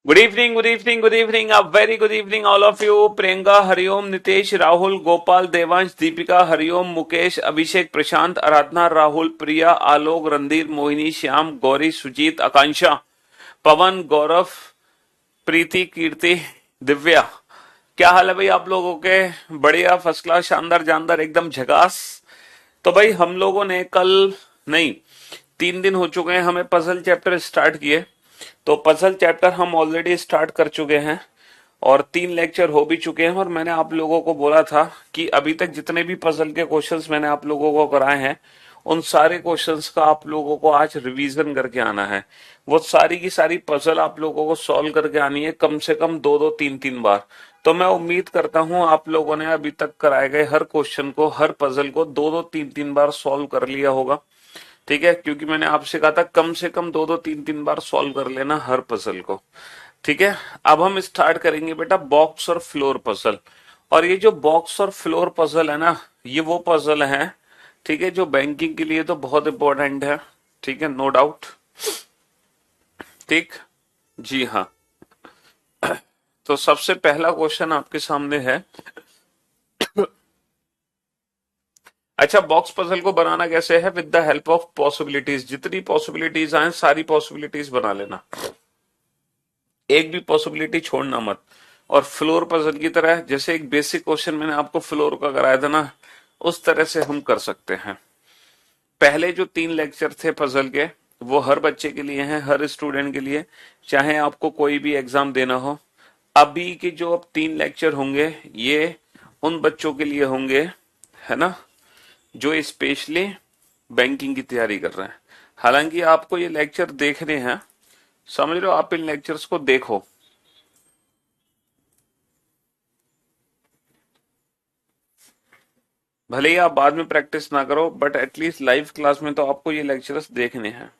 Good evening, good evening, good evening, a very good evening all of you. Priyanka Hariom, Nitesh, Rahul, Gopal, Devansh, Deepika Hariom, Mukesh, Abhishek, Prashant, Aradhana, Rahul, Priya, Alok, Randhir, Mohini, Shyam, Gauri, Sujeet, Akanksha, Pawan, Gaurav, Preeti, Kirti, Divya. क्या हाल है भाई आप लोगों के? बढ़िया, फर्स्ट क्लास, शानदार, जानदार, एकदम झकास। तो भाई हम लोगों ने कल, नहीं, 3 दिन हो चुके हैं हमें पजल चैप्टर स्टार्ट किए। तो पजल चैप्टर हम ऑलरेडी स्टार्ट कर चुके हैं और 3 लेक्चर हो भी चुके हैं। और मैंने आप लोगों को बोला था कि अभी तक जितने भी पजल के क्वेश्चंस मैंने आप लोगों को कराए हैं, उन सारे क्वेश्चंस का आप लोगों को आज रिवीजन करके आना है। वो सारी की सारी पजल आप लोगों को सॉल्व करके आनी है, कम से कम 2-2 3-3 बार। तो मैं उम्मीद करता हूं आप लोगों ने अभी तक कराए गए हर क्वेश्चन को, हर पजल को 2-2 3-3 बार सॉल्व कर लिया होगा। ठीक है, क्योंकि मैंने आपसे कहा था कम से कम 2-2 3-3 बार सॉल्व कर लेना हर पजल को। ठीक है। अब हम स्टार्ट करेंगे बेटा बॉक्स और फ्लोर पजल। और ये जो बॉक्स और फ्लोर पजल है ना, ये वो पजल है, ठीक है, जो बैंकिंग के लिए तो बहुत इंपॉर्टेंट है। ठीक है, नो डाउट। ठीक। जी हाँ। तो सबसे पहला क्वेश्चन आपके सामने है। अच्छा, बॉक्स पजल को बनाना कैसे है? With the help of possibilities. जितनी पॉसिबिलिटीज आए सारी पॉसिबिलिटीज बना लेना, एक भी पॉसिबिलिटी छोड़ना मत। और फ्लोर पजल की तरह, जैसे एक बेसिक क्वेश्चन मैंने आपको फ्लोर का कराया था ना, उस तरह से हम कर सकते हैं। पहले जो 3 लेक्चर थे पजल के, वो हर बच्चे के लिए हैं, हर स्टूडेंट के लिए, चाहे आपको कोई भी एग्जाम देना हो। अभी के जो अब 3 लेक्चर होंगे, ये उन बच्चों के लिए होंगे, है ना, जो स्पेशली बैंकिंग की तैयारी कर रहे हैं। हालांकि आपको ये लेक्चर देखने हैं, समझ लो, आप इन लेक्चर्स को देखो। भले ही आप बाद में प्रैक्टिस ना करो, बट एटलीस्ट लाइव क्लास में तो आपको ये लेक्चर्स देखने हैं।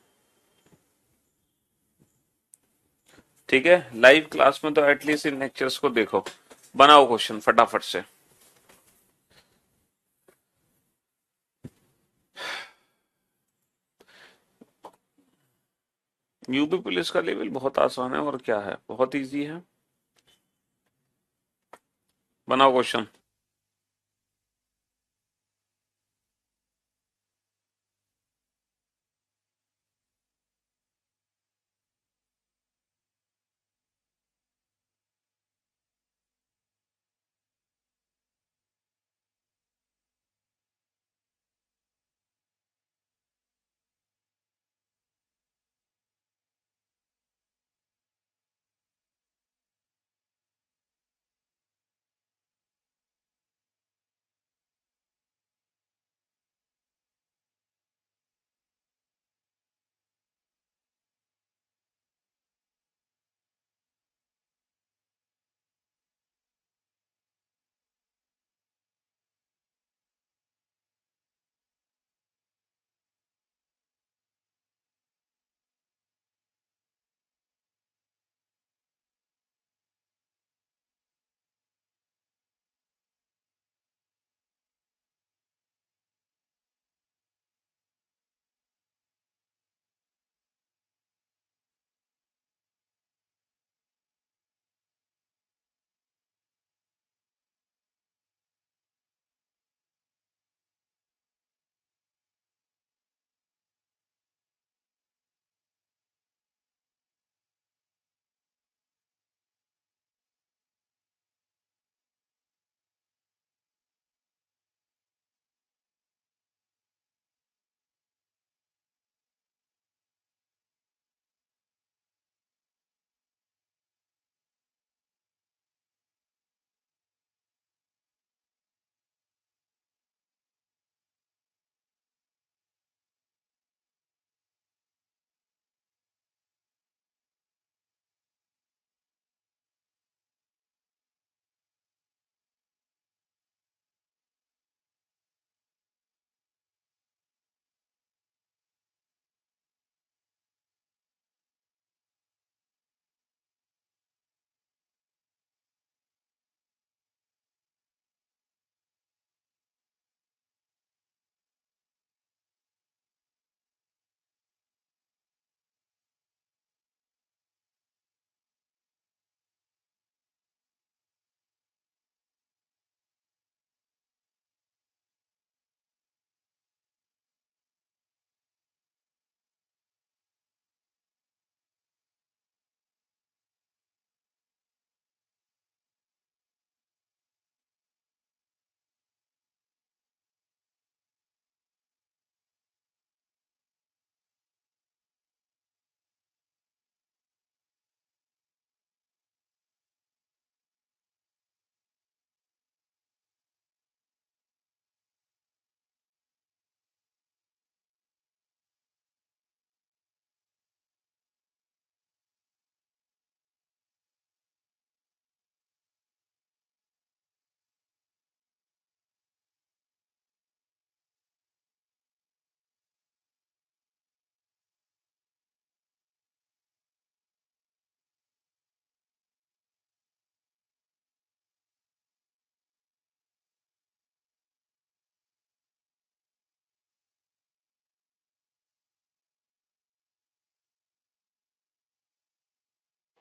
ठीक है, लाइव क्लास में तो एटलीस्ट इन लेक्चर्स को देखो। बनाओ क्वेश्चन फटाफट से। यूपी पुलिस का लेवल बहुत आसान है, और क्या है, बहुत इजी है। बनाओ क्वेश्चन।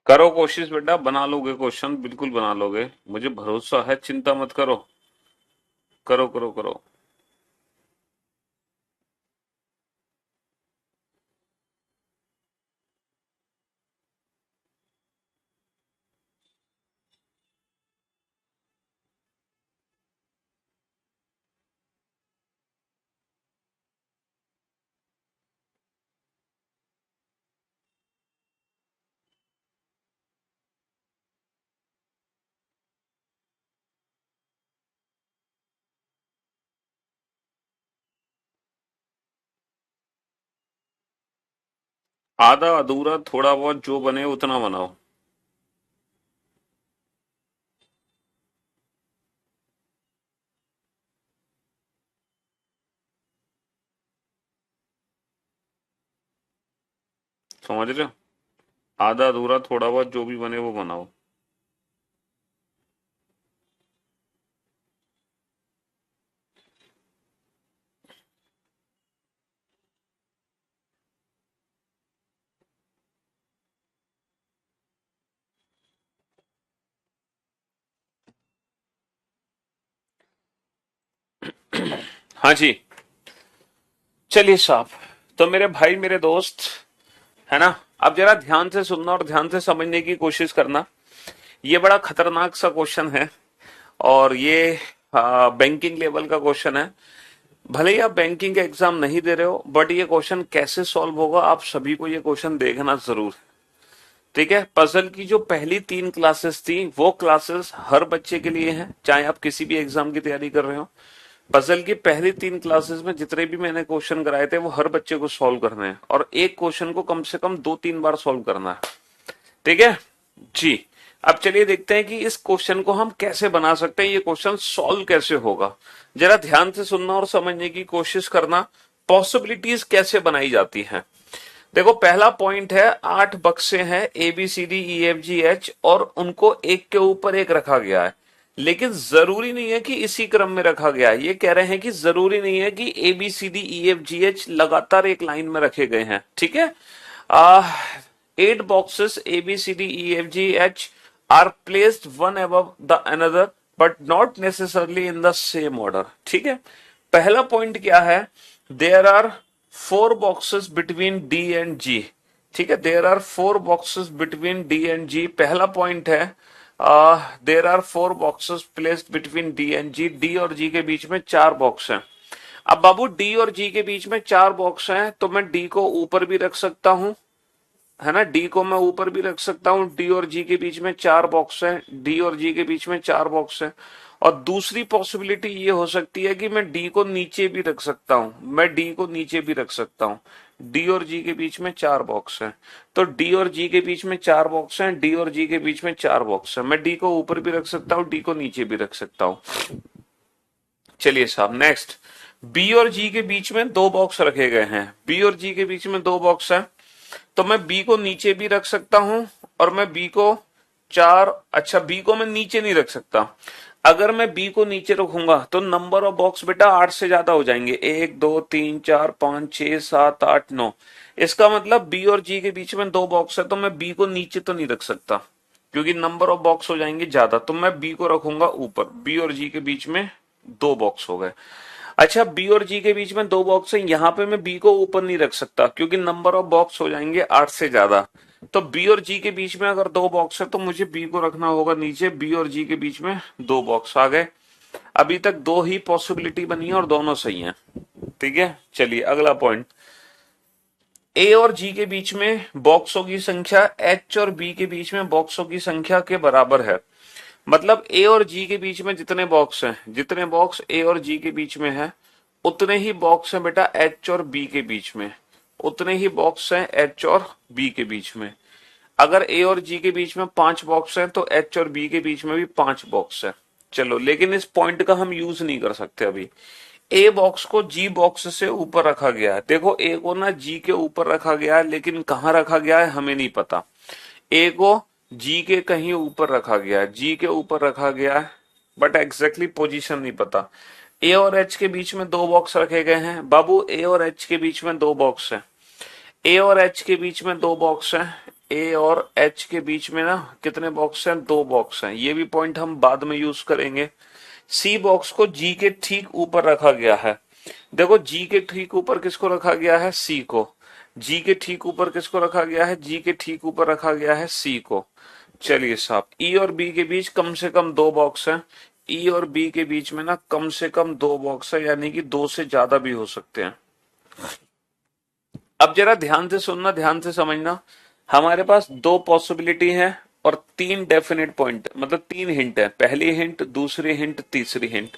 करो कोशिश बेटा, बना लोगे क्वेश्चन, बिल्कुल बना लोगे, मुझे भरोसा है, चिंता मत करो। करो करो करो। आधा अधूरा थोड़ा बहुत जो बने उतना बनाओ। समझ रहे हो? आधा अधूरा थोड़ा बहुत जो भी बने वो बनाओ। हाँ जी। चलिए साहब, तो मेरे भाई मेरे दोस्त, है ना, अब जरा ध्यान से सुनना और ध्यान से समझने की कोशिश करना। ये बड़ा खतरनाक सा क्वेश्चन है, और ये बैंकिंग लेवल का क्वेश्चन है। भले ही आप बैंकिंग का एग्जाम नहीं दे रहे हो, बट ये क्वेश्चन कैसे सॉल्व होगा आप सभी को ये क्वेश्चन देखना जरूर है। ठीक है, पजल की जो पहली 3 क्लासेस थी वो क्लासेस हर बच्चे के लिए हैं, चाहे आप किसी भी एग्जाम की तैयारी कर रहे हो। पजल की पहली 3 क्लासेस में जितने भी मैंने क्वेश्चन कराए थे वो हर बच्चे को सॉल्व करने हैं, और एक क्वेश्चन को कम से कम 2-3 बार सॉल्व करना है। ठीक है जी। अब चलिए देखते हैं कि इस क्वेश्चन को हम कैसे बना सकते हैं, ये क्वेश्चन सॉल्व कैसे होगा। जरा ध्यान से सुनना और समझने की कोशिश करना, पॉसिबिलिटीज कैसे बनाई जाती हैं। देखो, पहला पॉइंट है, 8 बक्से हैं ABCDEFGH, और उनको एक के ऊपर एक रखा गया है। लेकिन जरूरी नहीं है कि इसी क्रम में रखा गया है। ये कह रहे हैं कि जरूरी नहीं है कि ABCDEFGH लगातार एक लाइन में रखे गए हैं। ठीक है, 8 boxes ABCDEFGH are placed one above the another but not necessarily in the same order। ठीक है, पहला पॉइंट क्या है, there are 4 boxes between D and G। ठीक है, there are 4 boxes between D and G, पहला पॉइंट है। There are 4 boxes placed between D and G, D और G के बीच में 4 बॉक्स हैं। अब बाबू, डी और जी के बीच में 4 बॉक्स हैं, तो मैं डी को ऊपर भी रख सकता हूं, है ना, डी को मैं ऊपर भी रख सकता हूं। डी और जी के बीच में 4 बॉक्स हैं, डी और जी के बीच में 4 बॉक्स हैं। और दूसरी पॉसिबिलिटी ये हो सकती है कि मैं डी को नीचे भी रख सकता हूं, मैं डी को नीचे भी रख सकता हूं। डी और जी के बीच में 4 बॉक्स हैं, तो डी और जी के बीच में 4 बॉक्स हैं, डी और जी के बीच में 4 बॉक्स हैं, मैं डी को ऊपर भी रख सकता हूं, डी को नीचे भी रख सकता हूं। चलिए साहब, नेक्स्ट, बी और जी के बीच में 2 बॉक्स रखे गए हैं, बी और जी के बीच में 2 बॉक्स हैं, तो मैं बी को नीचे भी रख सकता हूं, और मैं बी को अच्छा, बी को मैं नीचे नहीं रख सकता। अगर मैं बी को नीचे रखूंगा तो नंबर ऑफ बॉक्स बेटा 8 से ज्यादा हो जाएंगे, 1 2 3 4 5 6 7 8 9। इसका मतलब बी और जी के बीच में 2 बॉक्स है, तो मैं बी को नीचे तो नहीं रख सकता, क्योंकि नंबर ऑफ बॉक्स हो जाएंगे ज्यादा, तो मैं बी को रखूंगा ऊपर। बी और जी के बीच में 2 बॉक्स हो गए। अच्छा, बी और जी के बीच में 2 बॉक्स है, यहां पे मैं बी को ऊपर नहीं रख सकता क्योंकि नंबर ऑफ बॉक्स हो जाएंगे 8 से ज्यादा। तो बी और जी के बीच में अगर 2 बॉक्स है तो मुझे बी को रखना होगा नीचे, बी और जी के बीच में 2 बॉक्स आ गए। अभी तक 2 ही पॉसिबिलिटी बनी है और दोनों सही हैं। ठीक है, चलिए अगला पॉइंट, ए और जी के बीच में बॉक्सों की संख्या एच और बी के बीच में बॉक्सों की संख्या के बराबर है। मतलब ए और जी के बीच में जितने बॉक्स हैं, जितने बॉक्स ए और जी के बीच में है, उतने ही बॉक्स हैं बेटा एच और बी के बीच में, उतने ही बॉक्स हैं एच और बी के बीच में। अगर ए और जी के बीच में 5 बॉक्स हैं तो एच और बी के बीच में भी 5 बॉक्स है। चलो, लेकिन इस पॉइंट का हम यूज नहीं कर सकते अभी। ए बॉक्स को जी बॉक्स से ऊपर रखा गया है, देखो ए को ना जी के ऊपर रखा गया है, लेकिन कहां रखा गया है हमें नहीं पता। ए को जी के कहीं ऊपर रखा गया है, जी के ऊपर रखा गया है, बट एग्जैक्टली पोजीशन नहीं पता। ए और एच के बीच में 2 बॉक्स रखे गए हैं बाबू, ए और एच के बीच में 2 बॉक्स है, ए और एच के बीच में 2 बॉक्स हैं, ए और एच के बीच में ना कितने बॉक्स हैं? 2 बॉक्स हैं। ये भी पॉइंट हम बाद में यूज करेंगे। सी बॉक्स को जी के ठीक ऊपर रखा गया है। देखो जी के ठीक ऊपर किसको रखा गया है? सी को। जी के ठीक ऊपर किसको रखा गया है? जी के ठीक ऊपर रखा गया है सी को। चलिए साहब, ई और बी के बीच कम से कम 2 बॉक्स हैं। ई और बी के बीच में ना कम से कम 2 बॉक्स है, यानी कि 2 से ज्यादा भी हो सकते हैं। अब जरा ध्यान से सुनना, ध्यान से समझना। हमारे पास 2 पॉसिबिलिटी है और 3 डेफिनेट पॉइंट, मतलब 3 हिंट है। पहली हिंट, दूसरी हिंट, तीसरी हिंट।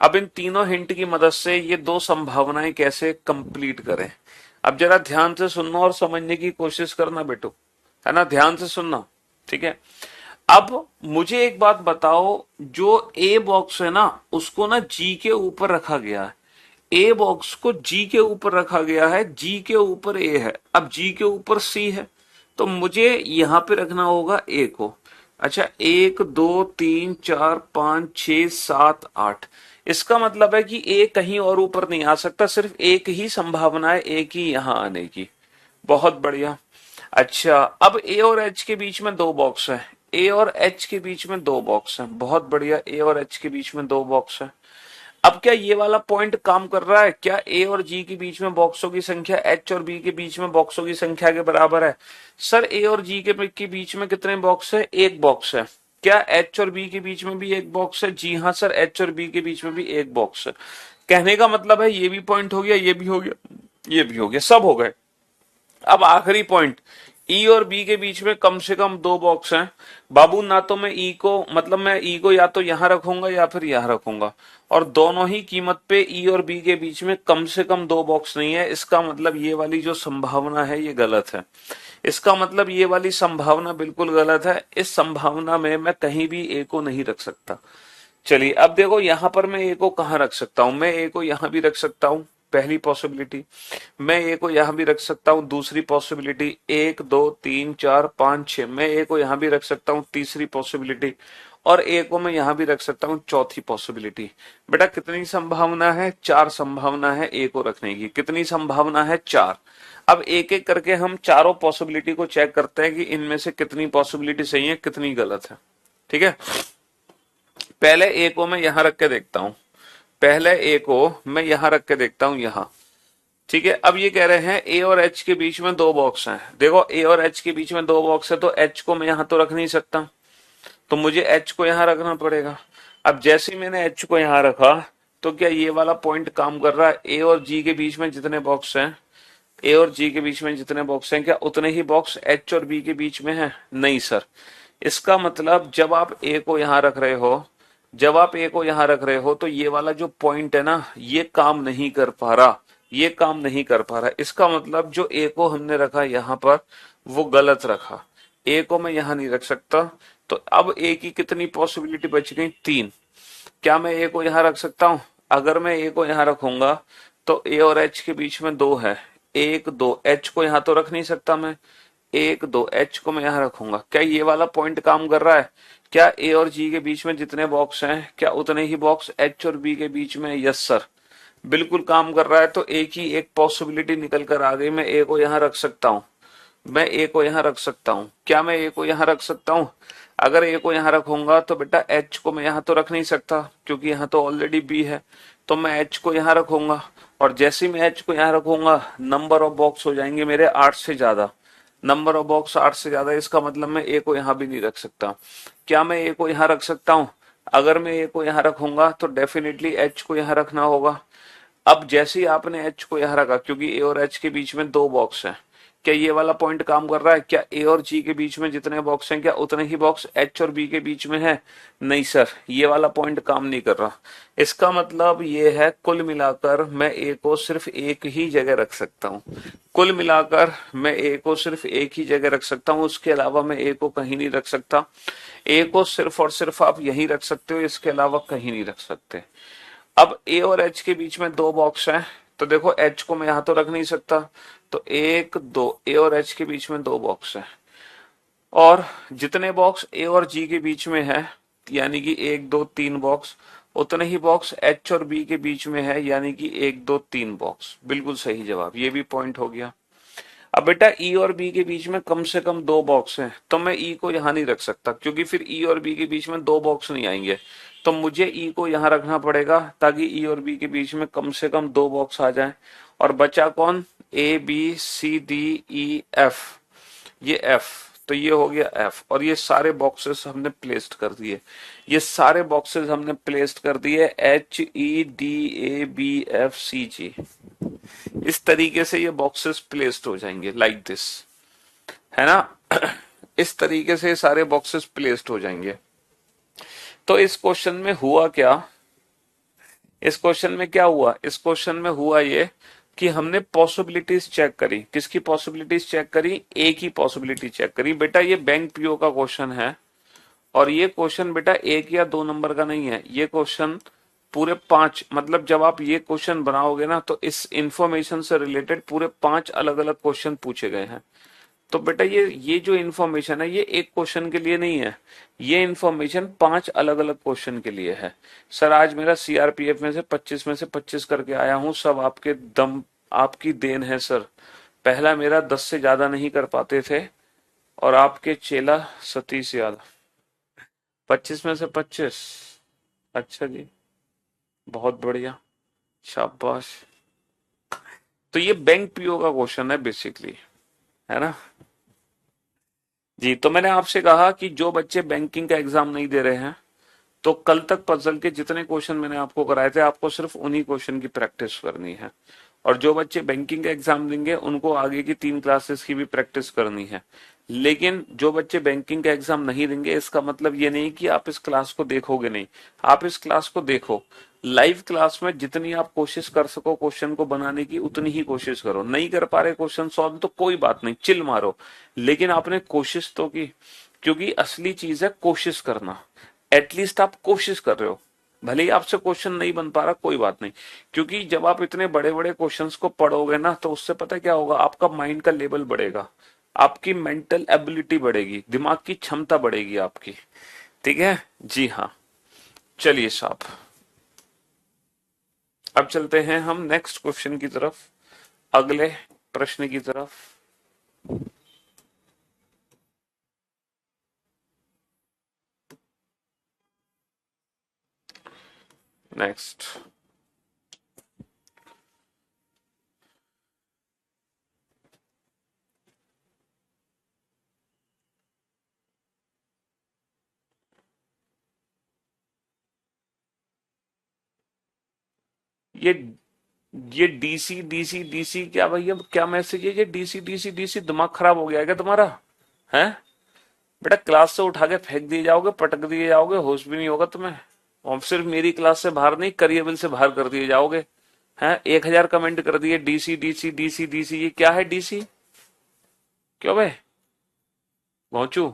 अब इन तीनों हिंट की मदद से ये 2 संभावनाएं कैसे कंप्लीट करें। अब जरा ध्यान से सुनना और समझने की कोशिश करना बेटो, है ना? ध्यान से सुनना, ठीक है? अब मुझे एक बात बताओ, जो ए बॉक्स है ना उसको ना जी के ऊपर रखा गया है। ए बॉक्स को जी के ऊपर रखा गया है, जी के ऊपर ए है, अब जी के ऊपर सी है, तो मुझे यहां पे रखना होगा ए को। अच्छा, 1 2 3 4 5 6 7 8। इसका मतलब है कि ए कहीं और ऊपर नहीं आ सकता, सिर्फ एक ही संभावना है ए की यहां आने की। बहुत बढ़िया। अच्छा, अब ए और एच के बीच में 2 बॉक्स है। ए और एच के बीच में 2 बॉक्स है। बहुत बढ़िया, ए और एच के बीच में 2 बॉक्स है। अब क्या ये वाला पॉइंट काम कर रहा है? क्या ए और जी के बीच में बॉक्सों की संख्या एच और बी के बीच में बॉक्सों की संख्या के बराबर है? सर, ए और जी के बीच में कितने बॉक्स है? 1 बॉक्स है। क्या एच और बी के बीच में भी 1 बॉक्स है? जी हाँ सर, एच और बी के बीच में भी 1 बॉक्स है। कहने का मतलब है ये भी पॉइंट हो गया, ये भी हो गया, ये भी हो गया, सब हो गए। अब आखिरी पॉइंट, ई और बी के बीच में कम से कम 2 बॉक्स हैं। बाबू, ना तो मैं ई को, मतलब मैं ई को या तो यहां रखूंगा या फिर यहां रखूंगा, और दोनों ही कीमत पे ई और बी के बीच में कम से कम 2 बॉक्स नहीं है। इसका मतलब ये वाली जो संभावना है ये गलत है। इसका मतलब ये वाली संभावना बिल्कुल गलत है। इस संभावना में मैं कहीं भी ए को नहीं रख सकता। चलिए, अब देखो यहां पर मैं ए को कहां रख सकता हूं? मैं ए को यहां भी रख सकता हूं, पहली पॉसिबिलिटी। मैं ए को यहां भी रख सकता हूं, दूसरी पॉसिबिलिटी। 1 2 3 4 5 6, मैं ए को यहां भी रख सकता हूं, तीसरी पॉसिबिलिटी। और ए को मैं यहां भी रख सकता हूं, चौथी पॉसिबिलिटी। बेटा कितनी संभावना है? 4 संभावना है ए को रखने की। कितनी संभावना है? 4। अब एक एक करके हम चारों पॉसिबिलिटी को चेक करते हैं कि इनमें से कितनी पॉसिबिलिटी सही है, कितनी गलत है। ठीक है, पहले ए को मैं यहां रख के देखता हूं। पहले ए को मैं यहां रख के देखता हूं, यहां। ठीक है, अब ये कह रहे हैं ए और एच के बीच में 2 बॉक्स हैं। देखो, ए और एच के बीच में 2 बॉक्स है, तो एच को मैं यहां तो रख नहीं सकता, तो मुझे एच को यहां रखना पड़ेगा। अब जैसे ही मैंने एच को यहां रखा, तो क्या ये वाला पॉइंट काम कर रहा है? ए और जी के बीच में जितने बॉक्स हैं, ए और जी के बीच में जितने बॉक्स हैं, क्या उतने ही बॉक्स एच और बी के बीच में है? नहीं सर। इसका मतलब जब आप ए को यहां रख रहे हो, जब आप ए को यहां रख रहे हो, तो ये वाला जो पॉइंट है ना, ये काम नहीं कर पा रहा, ये काम नहीं कर पा रहा। इसका मतलब जो ए को हमने रखा यहां पर, वो गलत रखा। ए को मैं यहां नहीं रख सकता, तो अब ए की कितनी पॉसिबिलिटी बच गई? 3। क्या मैं ए को यहां रख सकता हूं? अगर मैं ए को यहां रखूंगा, तो ए और एच के बीच में 2 है। 1 2, एच को यहां तो रख नहीं सकता मैं। 1 2, एच को मैं यहां रखूंगा। क्या ये वाला पॉइंट काम कर रहा है? क्या ए और जी के बीच में जितने बॉक्स हैं, क्या उतने ही बॉक्स एच और बी के बीच में? यस सर, बिल्कुल काम कर रहा है। तो एक ही एक पॉसिबिलिटी निकल कर आ गई, मैं ए को यहां रख सकता हूं। मैं ए को यहां रख सकता हूं। क्या मैं ए को यहां रख सकता हूं? अगर ए को यहां रखूंगा, तो बेटा एच को मैं यहां तो रख नहीं सकता, क्योंकि यहां तो ऑलरेडी बी है। तो मैं एच को यहां रखूंगा, और जैसे ही मैं एच को यहां रखूंगा, नंबर ऑफ बॉक्स हो जाएंगे मेरे 8 से ज्यादा। नंबर ऑफ बॉक्स 8 से ज्यादा, इसका मतलब मैं ए को यहां भी नहीं रख सकता। क्या मैं ए को यहां रख सकता हूं? अगर मैं ए को यहां रखूंगा, तो डेफिनेटली एच को यहां रखना होगा। अब जैसे ही आपने एच को यहां रखा, क्योंकि ए और एच के बीच में 2 बॉक्स हैं, क्या ये वाला पॉइंट काम कर रहा है? क्या ए और जी के बीच में जितने बॉक्स हैं, क्या उतने ही बॉक्स एच और बी के बीच में है? नहीं सर, ये वाला पॉइंट काम नहीं कर रहा। इसका मतलब ये है, कुल मिलाकर मैं ए को सिर्फ एक ही जगह रख सकता हूँ। कुल मिलाकर मैं ए को सिर्फ एक ही जगह रख सकता हूँ, उसके अलावा मैं ए को कहीं नहीं रख सकता। ए को सिर्फ और सिर्फ आप यहीं रख सकते हो, इसके अलावा कहीं नहीं रख सकते। अब ए और एच के बीच में 2 बॉक्स हैं, तो देखो एच को मैं यहां तो रख नहीं सकता, तो 1 2, ए और एच के बीच में 2 बॉक्स हैं। और जितने बॉक्स ए और जी के बीच में है, यानी कि 1 2 3 बॉक्स, उतने ही बॉक्स एच और बी के बीच में है, यानी कि 1 2 3 बॉक्स। बिल्कुल सही जवाब, ये भी पॉइंट हो गया। अब बेटा ई और बी के बीच में कम से कम दो बॉक्स हैं, तो मैं ई को यहां नहीं रख सकता क्योंकि फिर ई और बी के बीच में दो बॉक्स नहीं आएंगे। तो मुझे ई को यहां रखना पड़ेगा ताकि ई और बी के बीच में कम से कम दो बॉक्स आ जाएं। और बचा कौन? A B C D E F. ये एफ, तो ये हो गया एफ, और ये सारे बॉक्सेस हमने प्लेस्ड कर दिए। ये सारे बॉक्सेस हमने प्लेस्ड कर दिए, H E D A B F C G. इस तरीके से ये बॉक्सेस प्लेस्ड हो जाएंगे लाइक दिस, है ना। इस तरीके से सारे बॉक्सेस प्लेस्ड हो जाएंगे। तो इस क्वेश्चन में हुआ क्या? इस क्वेश्चन में क्या हुआ? इस क्वेश्चन में हुआ ये कि हमने पॉसिबिलिटीज चेक करी। किसकी पॉसिबिलिटीज चेक करी? ए की पॉसिबिलिटी चेक करी। बेटा ये बैंक पीओ का क्वेश्चन है, और ये क्वेश्चन बेटा एक या दो नंबर का नहीं है, ये क्वेश्चन पूरे पांच, मतलब जब आप ये क्वेश्चन बनाओगे ना तो इस इंफॉर्मेशन से रिलेटेड पूरे पांच अलग अलग क्वेश्चन पूछे गए हैं। तो बेटा ये जो इन्फॉर्मेशन है ये एक क्वेश्चन के लिए नहीं है, ये इन्फॉर्मेशन पांच अलग अलग क्वेश्चन के लिए है। सर आज मेरा सीआरपीएफ में से 25 में से 25 करके आया हूं, सब आपके दम, आपकी देन है सर। पहला मेरा 10 से ज्यादा नहीं कर पाते थे, और आपके चेला सतीश यादव 25 में से 25। अच्छा जी, बहुत बढ़िया, शाबाश। तो ये बैंक पीओ का क्वेश्चन है बेसिकली, है ना जी। तो मैंने आपसे कहा कि जो बच्चे बैंकिंग का एग्जाम नहीं दे रहे हैं, तो कल तक पजल के जितने क्वेश्चन मैंने आपको कराए थे, आपको सिर्फ उन्हीं क्वेश्चन की प्रैक्टिस करनी है। और जो बच्चे बैंकिंग का एग्जाम देंगे उनको आगे की 3 क्लासेस की भी प्रैक्टिस करनी है। लेकिन जो बच्चे बैंकिंग का एग्जाम नहीं देंगे, इसका मतलब ये नहीं कि आप इस क्लास को देखोगे नहीं। आप इस क्लास को देखो, लाइव क्लास में जितनी आप कोशिश कर सको क्वेश्चन को बनाने की उतनी ही कोशिश करो। नहीं कर पा रहे क्वेश्चन सॉल्व तो कोई बात नहीं, चिल मारो, लेकिन आपने कोशिश तो की। क्योंकि असली चीज है कोशिश करना। एटलीस्ट आप कोशिश कर रहे हो, भले ही आपसे क्वेश्चन नहीं बन पा रहा कोई बात नहीं। क्योंकि जब आप इतने बड़े बड़े क्वेश्चंस को पढ़ोगे ना, तो उससे पता क्या होगा, आपका माइंड का लेवल बढ़ेगा, आपकी मेंटल एबिलिटी बढ़ेगी, दिमाग की क्षमता बढ़ेगी आपकी। ठीक है जी हाँ। चलिए साहब, अब चलते हैं हम नेक्स्ट क्वेश्चन की तरफ, अगले प्रश्न की तरफ। नेक्स्ट, ये ये डीसी डीसी डीसी क्या भैया, क्या मैसेज है ये? डीसी डीसी डीसी, दिमाग खराब हो गया है क्या तुम्हारा? है बेटा, क्लास से उठा के फेंक दिए जाओगे, पटक दिए जाओगे, होश भी नहीं होगा तुम्हें। और सिर्फ मेरी क्लास से बाहर नहीं, करिएबल से बाहर कर दिए जाओगे। हैं, 1000 कमेंट कर दिए डीसी डीसी डीसी डीसी, ये क्या है डीसी? क्यों भाई पहुंचू?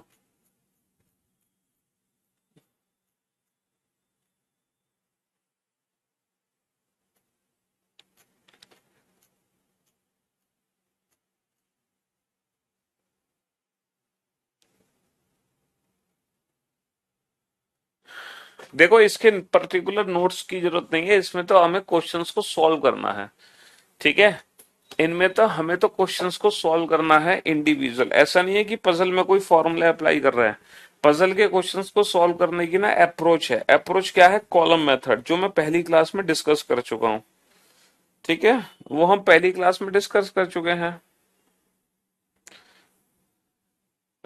देखो, इसके पर्टिकुलर नोट्स की जरूरत नहीं है, इसमें तो हमें क्वेश्चंस को सॉल्व करना है। ठीक है, इनमें तो हमें तो क्वेश्चंस को सॉल्व करना है इंडिविजुअल। ऐसा नहीं है कि पजल में कोई फॉर्मूला अप्लाई कर रहे हैं। पजल के क्वेश्चंस को सॉल्व करने की ना अप्रोच है। अप्रोच क्या है? कॉलम मेथड, जो मैं पहली क्लास में डिस्कस कर चुका हूं। ठीक है, वो हम पहली क्लास में डिस्कस कर चुके हैं।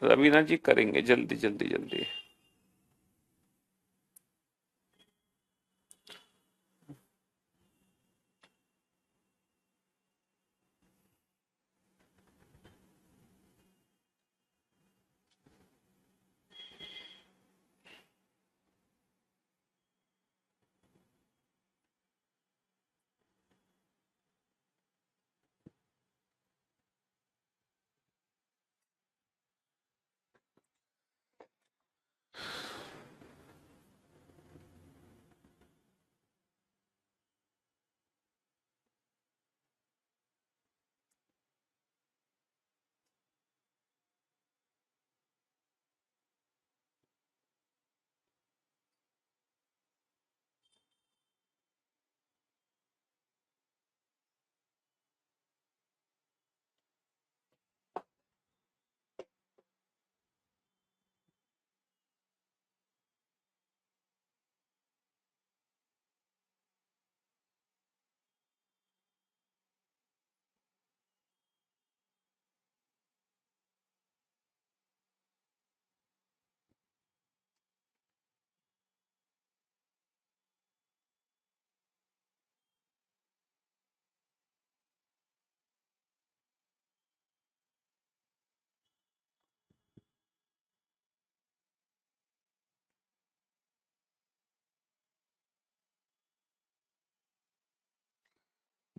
रवीना जी करेंगे जल्दी जल्दी जल्दी।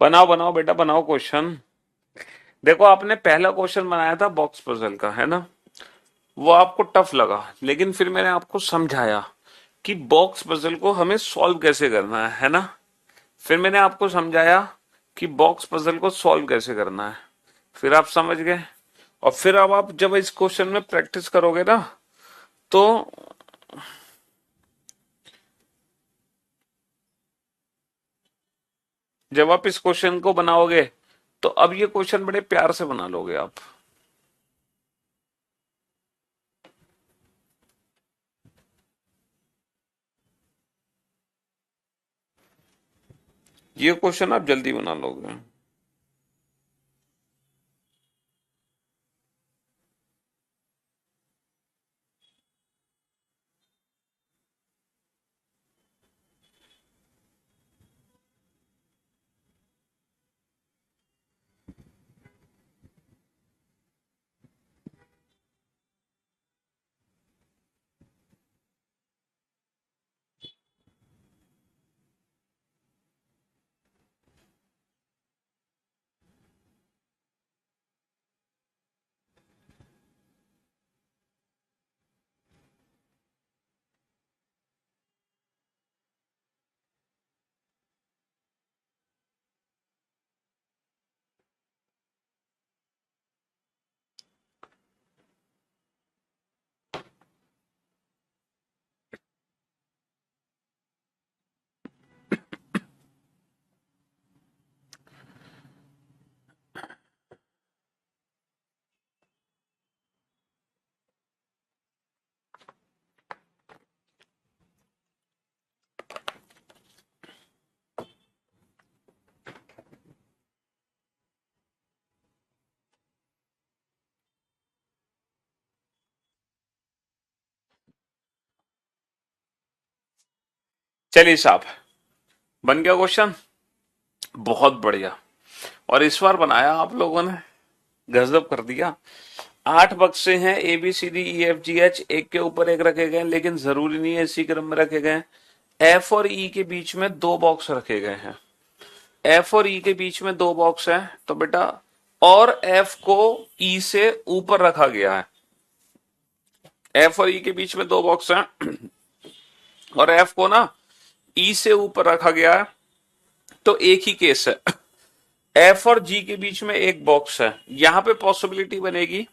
बनाओ बनाओ बेटा, बनाओ क्वेश्चन। देखो आपने पहला क्वेश्चन बनाया था बॉक्स पजल का, है ना? वो आपको टफ लगा, लेकिन फिर मैंने आपको समझाया कि बॉक्स पजल को हमें सॉल्व कैसे करना है ना? फिर मैंने आपको समझाया कि बॉक्स पजल को सॉल्व कैसे करना है, फिर आप समझ गए। और फिर अब आप जब इस क्वेश्चन में प्रैक्टिस करोगे ना, तो जब आप इस क्वेश्चन को बनाओगे, तो अब ये क्वेश्चन बड़े प्यार से बना लोगे आप। ये क्वेश्चन आप जल्दी बना लोगे। चलिए साहब, बन गया क्वेश्चन। बहुत बढ़िया। और इस बार बनाया आप लोगों ने, गजब कर दिया। 8 बक्से हैं, A B C D E F G H, एक के ऊपर एक रखे गए, लेकिन जरूरी नहीं है इसी क्रम में रखे गए। एफ और ई के बीच में 2 बॉक्स रखे गए हैं। एफ और ई के बीच में 2 बॉक्स हैं, तो बेटा और एफ को ई से ऊपर रखा गया है। एफ और ई के बीच में 2 बॉक्स हैं और एफ को ना ई से ऊपर रखा गया है, तो एक ही केस है। एफ और जी के बीच में एक बॉक्स है, यहां पे पॉसिबिलिटी बनेगी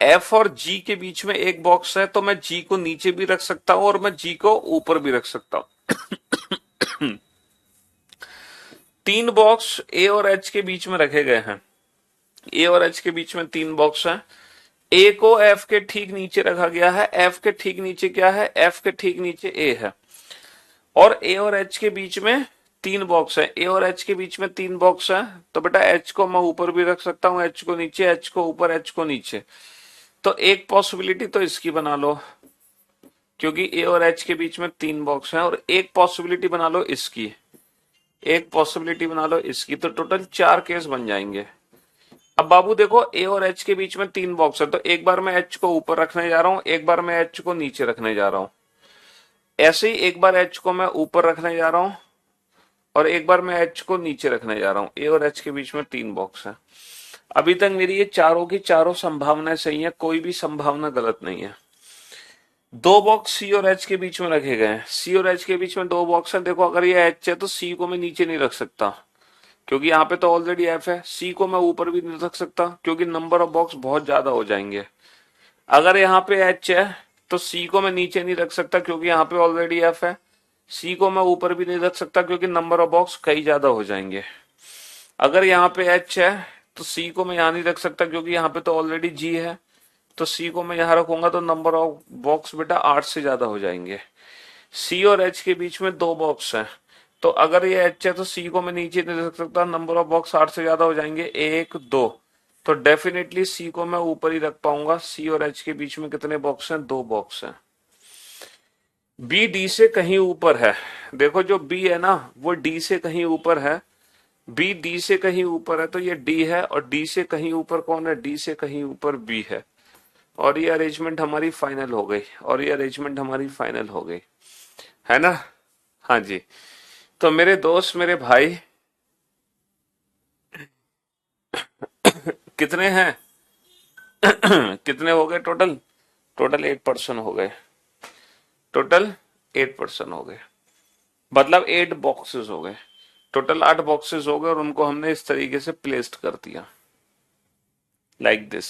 एफ और जी के बीच में एक बॉक्स है, तो मैं जी को नीचे भी रख सकता हूं और मैं जी को ऊपर भी रख सकता हूं। 3 बॉक्स ए और एच के बीच में रखे गए हैं। ए और एच के बीच में 3 बॉक्स हैं। ए को एफ के ठीक नीचे रखा गया है। एफ के ठीक नीचे क्या है? एफ के ठीक नीचे ए है। और ए और एच के बीच में 3 बॉक्स है। ए और एच के बीच में 3 बॉक्स है, तो बेटा एच को मैं ऊपर भी रख सकता हूं, एच को नीचे, एच को ऊपर, एच को नीचे। तो एक पॉसिबिलिटी तो इसकी बना लो, क्योंकि ए और एच के बीच में 3 बॉक्स हैं। और एक पॉसिबिलिटी बना लो इसकी, एक पॉसिबिलिटी बना लो इसकी, तो टोटल 4 केस बन जाएंगे। अब बाबू देखो, ए और एच के बीच में 3 बॉक्स है, तो एक बार मैं एच को ऊपर रखने जा रहा हूं, एक बार मैं एच को नीचे रखने जा रहा हूं। ऐसे ही एक बार एच को मैं ऊपर रखने जा रहा हूं और एक बार मैं एच को नीचे रखने जा रहा हूं। ए और एच के बीच में 3 बॉक्स है। अभी तक मेरी ये चारों की चारों संभावनाएं सही है, कोई भी संभावना गलत नहीं है। 2 बॉक्स सी और एच के बीच में रखे गए हैं। सी और एच के बीच में 2 बॉक्स है। देखो अगर ये एच है तो सी को मैं नीचे नहीं रख सकता, क्योंकि यहाँ पे तो ऑलरेडी एफ है। सी को मैं ऊपर भी नहीं रख सकता, क्योंकि नंबर ऑफ बॉक्स बहुत ज्यादा हो जाएंगे। अगर यहाँ पे एच है तो सी को मैं नीचे नहीं रख सकता, क्योंकि यहाँ पे ऑलरेडी एफ है। सी को मैं ऊपर भी नहीं रख सकता, क्योंकि नंबर ऑफ बॉक्स कई ज्यादा हो जाएंगे। अगर यहाँ पे एच है तो सी को मैं यहाँ नहीं रख सकता, क्योंकि यहाँ पे तो ऑलरेडी जी है। तो सी को मैं यहाँ रखूंगा तो नंबर ऑफ बॉक्स बेटा 8 से ज्यादा हो जाएंगे। सी और एच के बीच में 2 बॉक्स हैं, तो अगर ये एच है तो सी को मैं नीचे नहीं रख सकता, नंबर ऑफ बॉक्स 8 से ज्यादा हो जाएंगे, 1 2। तो डेफिनेटली सी को मैं ऊपर ही रख पाऊंगा। सी और एच के बीच में कितने बॉक्स हैं? 2 बॉक्स हैं। बी डी से कहीं ऊपर है। देखो जो बी है ना, वो डी से कहीं ऊपर है। बी डी से कहीं ऊपर है, तो ये डी है। और डी से कहीं ऊपर कौन है? डी से कहीं ऊपर बी है। और ये अरेंजमेंट हमारी फाइनल हो गई, और ये अरेंजमेंट हमारी फाइनल हो गई, है ना? हाँ जी। तो मेरे दोस्त, मेरे भाई, कितने हैं? कितने हो गए टोटल? टोटल 8% हो गए। टोटल 8% हो गए, मतलब 8 बॉक्सेस हो गए। टोटल 8 बॉक्सेस हो गए और उनको हमने इस तरीके से प्लेस्ड कर दिया, लाइक दिस।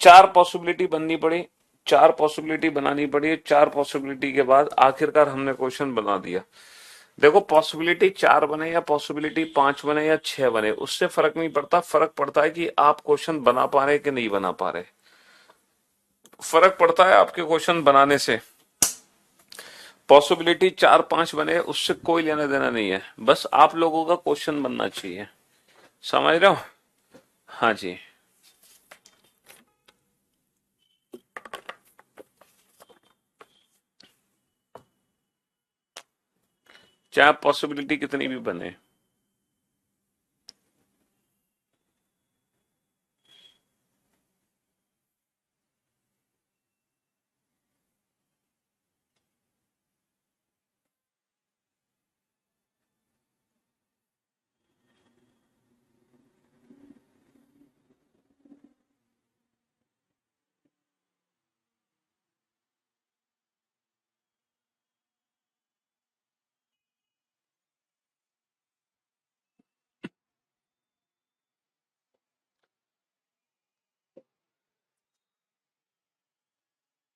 4 पॉसिबिलिटी बननी पड़ी, 4 पॉसिबिलिटी बनानी पड़ी। 4 पॉसिबिलिटी के बाद आखिरकार हमने क्वेश्चन बना दिया। देखो, पॉसिबिलिटी 4 बने या पॉसिबिलिटी 5 बने या 6 बने, उससे फर्क नहीं पड़ता। फर्क पड़ता है कि आप क्वेश्चन बना पा रहे कि नहीं बना पा रहे। फर्क पड़ता है आपके क्वेश्चन बनाने से। पॉसिबिलिटी 4-5 बने उससे कोई लेना देना नहीं है, बस आप लोगों का क्वेश्चन बनना चाहिए। समझ रहे हो? हाँ जी। चाहे पॉसिबिलिटी कितनी भी बने।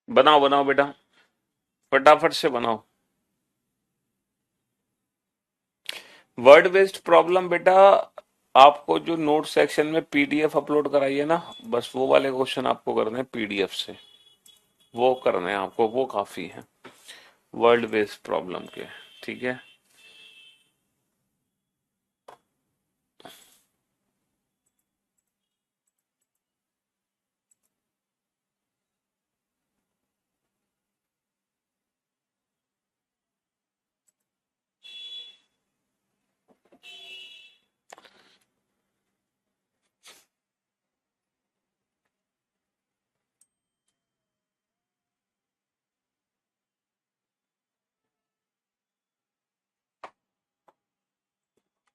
बनाओ बनाओ बेटा, फटाफट से बनाओ। वर्ड बेस्ड प्रॉब्लम बेटा, आपको जो नोट सेक्शन में पीडीएफ अपलोड कराई है ना, बस वो वाले क्वेश्चन आपको करने हैं पीडीएफ से। वो करने हैं आपको, वो काफी है वर्ड बेस्ड प्रॉब्लम के। ठीक है।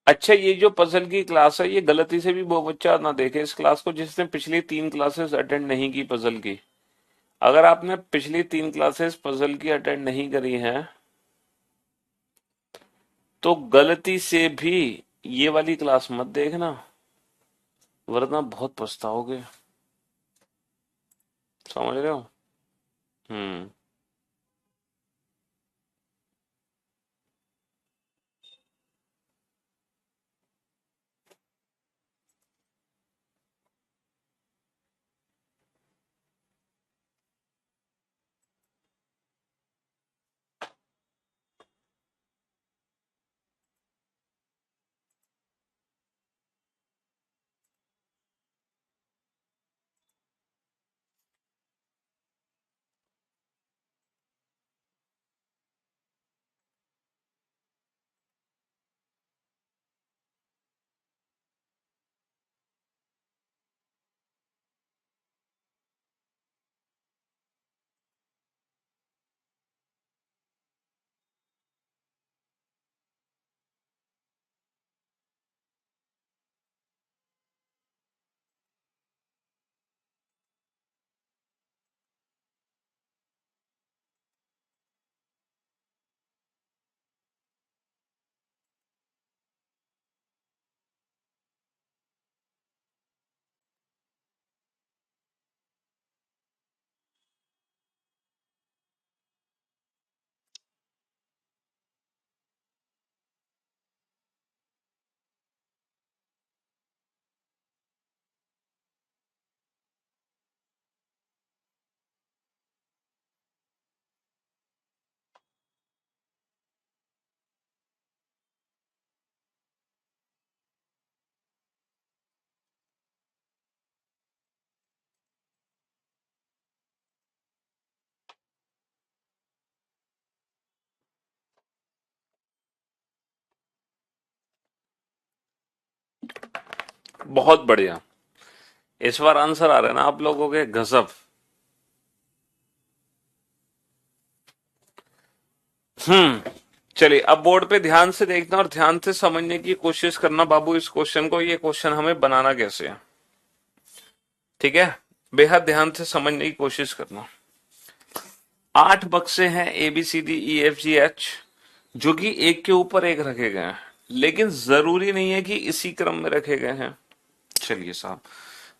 अच्छा, ये जो पजल की क्लास है, ये गलती से भी वो बच्चा ना देखे इस क्लास को जिसने पिछली 3 क्लासेस अटेंड नहीं की पजल की। अगर आपने पिछली 3 क्लासेस पजल की अटेंड नहीं करी हैं तो गलती से भी ये वाली क्लास मत देखना, वरना बहुत पछताओगे। समझ रहे हो? हम्म। बहुत बढ़िया। इस बार आंसर आ रहे हैं ना आप लोगों के, गजब। चलिए, अब बोर्ड पे ध्यान से देखना और ध्यान से समझने की कोशिश करना बाबू इस क्वेश्चन को। ये क्वेश्चन हमें बनाना कैसे है। ठीक है, बेहद ध्यान से समझने की कोशिश करना। 8 बक्से हैं ABCDEFGH, जो कि एक के ऊपर एक रखे गए हैं, लेकिन जरूरी नहीं है कि इसी क्रम में रखे गए हैं। चलिए साहब,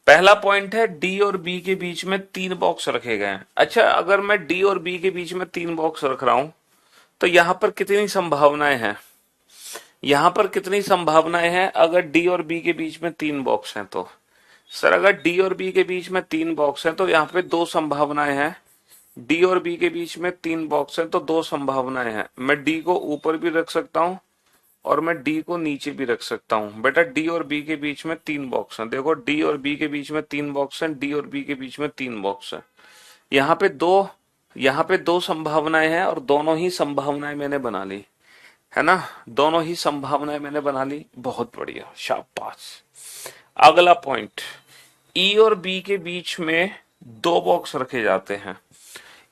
पहला पॉइंट है डी और बी के बीच में 3 बॉक्स रखे गए हैं। अच्छा, अगर मैं डी और बी के बीच में 3 बॉक्स रख रहा हूं तो यहां पर कितनी संभावनाएं हैं? यहां पर कितनी संभावनाएं हैं अगर डी और बी के बीच में 3 बॉक्स हैं तो? सर, अगर डी और बी के बीच में 3 बॉक्स हैं तो यहाँ पे 2 संभावनाएं हैं। डी और बी के बीच में 3 बॉक्स हैं तो 2 संभावनाएं हैं। मैं डी को ऊपर भी रख सकता हूं और मैं डी को नीचे भी रख सकता हूं। बेटा, डी और बी के बीच में 3 बॉक्स हैं। देखो, डी और बी के बीच में 3 बॉक्स हैं, डी और बी के बीच में 3 बॉक्स हैं। यहाँ पे दो यहाँ पे 2 संभावनाएं हैं और दोनों ही संभावनाएं मैंने बना ली, है ना? दोनों ही संभावनाएं मैंने बना ली। बहुत बढ़िया, शाबाश। अगला पॉइंट, ई और बी के बीच में 2 बॉक्स रखे जाते हैं।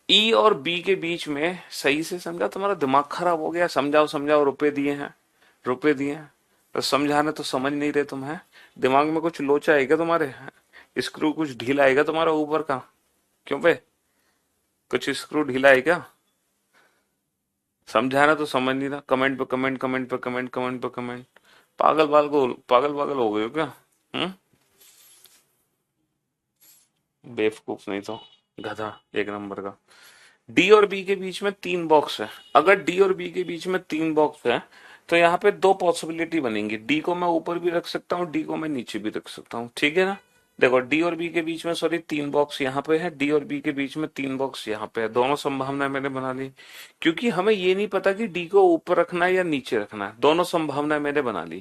ई और बी के बीच में, सही से समझा? तुम्हारा दिमाग खराब हो गया? समझाओ समझाओ, रुपए दिए हैं, रुपए दिए हैं तो समझाने तो समझ नहीं रहे तुम, है? दिमाग में कुछ लोचा है क्या तुम्हारे? स्क्रू कुछ ढीला है क्या तुम्हारा ऊपर का? क्यों बे, कुछ स्क्रू ढीला है क्या? समझाना तो समझ नहीं रहा। कमेंट पे कमेंट, कमेंट पे कमेंट, कमेंट पे कमेंट। पागल पागल हो गए हो क्या? हम्म, बेवकूफ नहीं तो गधा एक नंबर का। डी और बी के बीच में 3 बॉक्स है। अगर डी और बी के बीच में 3 बॉक्स है तो यहाँ पे 2 पॉसिबिलिटी बनेंगी। डी को मैं ऊपर भी रख सकता हूँ, डी को मैं नीचे भी रख सकता हूँ, ठीक है ना? देखो, डी और बी के बीच में, सॉरी, 3 बॉक्स यहाँ पे है, डी और बी के बीच में 3 बॉक्स यहाँ पे है। दोनों संभावनाएं मैंने बना ली, क्योंकि हमें ये नहीं पता कि डी को ऊपर रखना है या नीचे रखना है। दोनों संभावनाएं मैंने बना ली,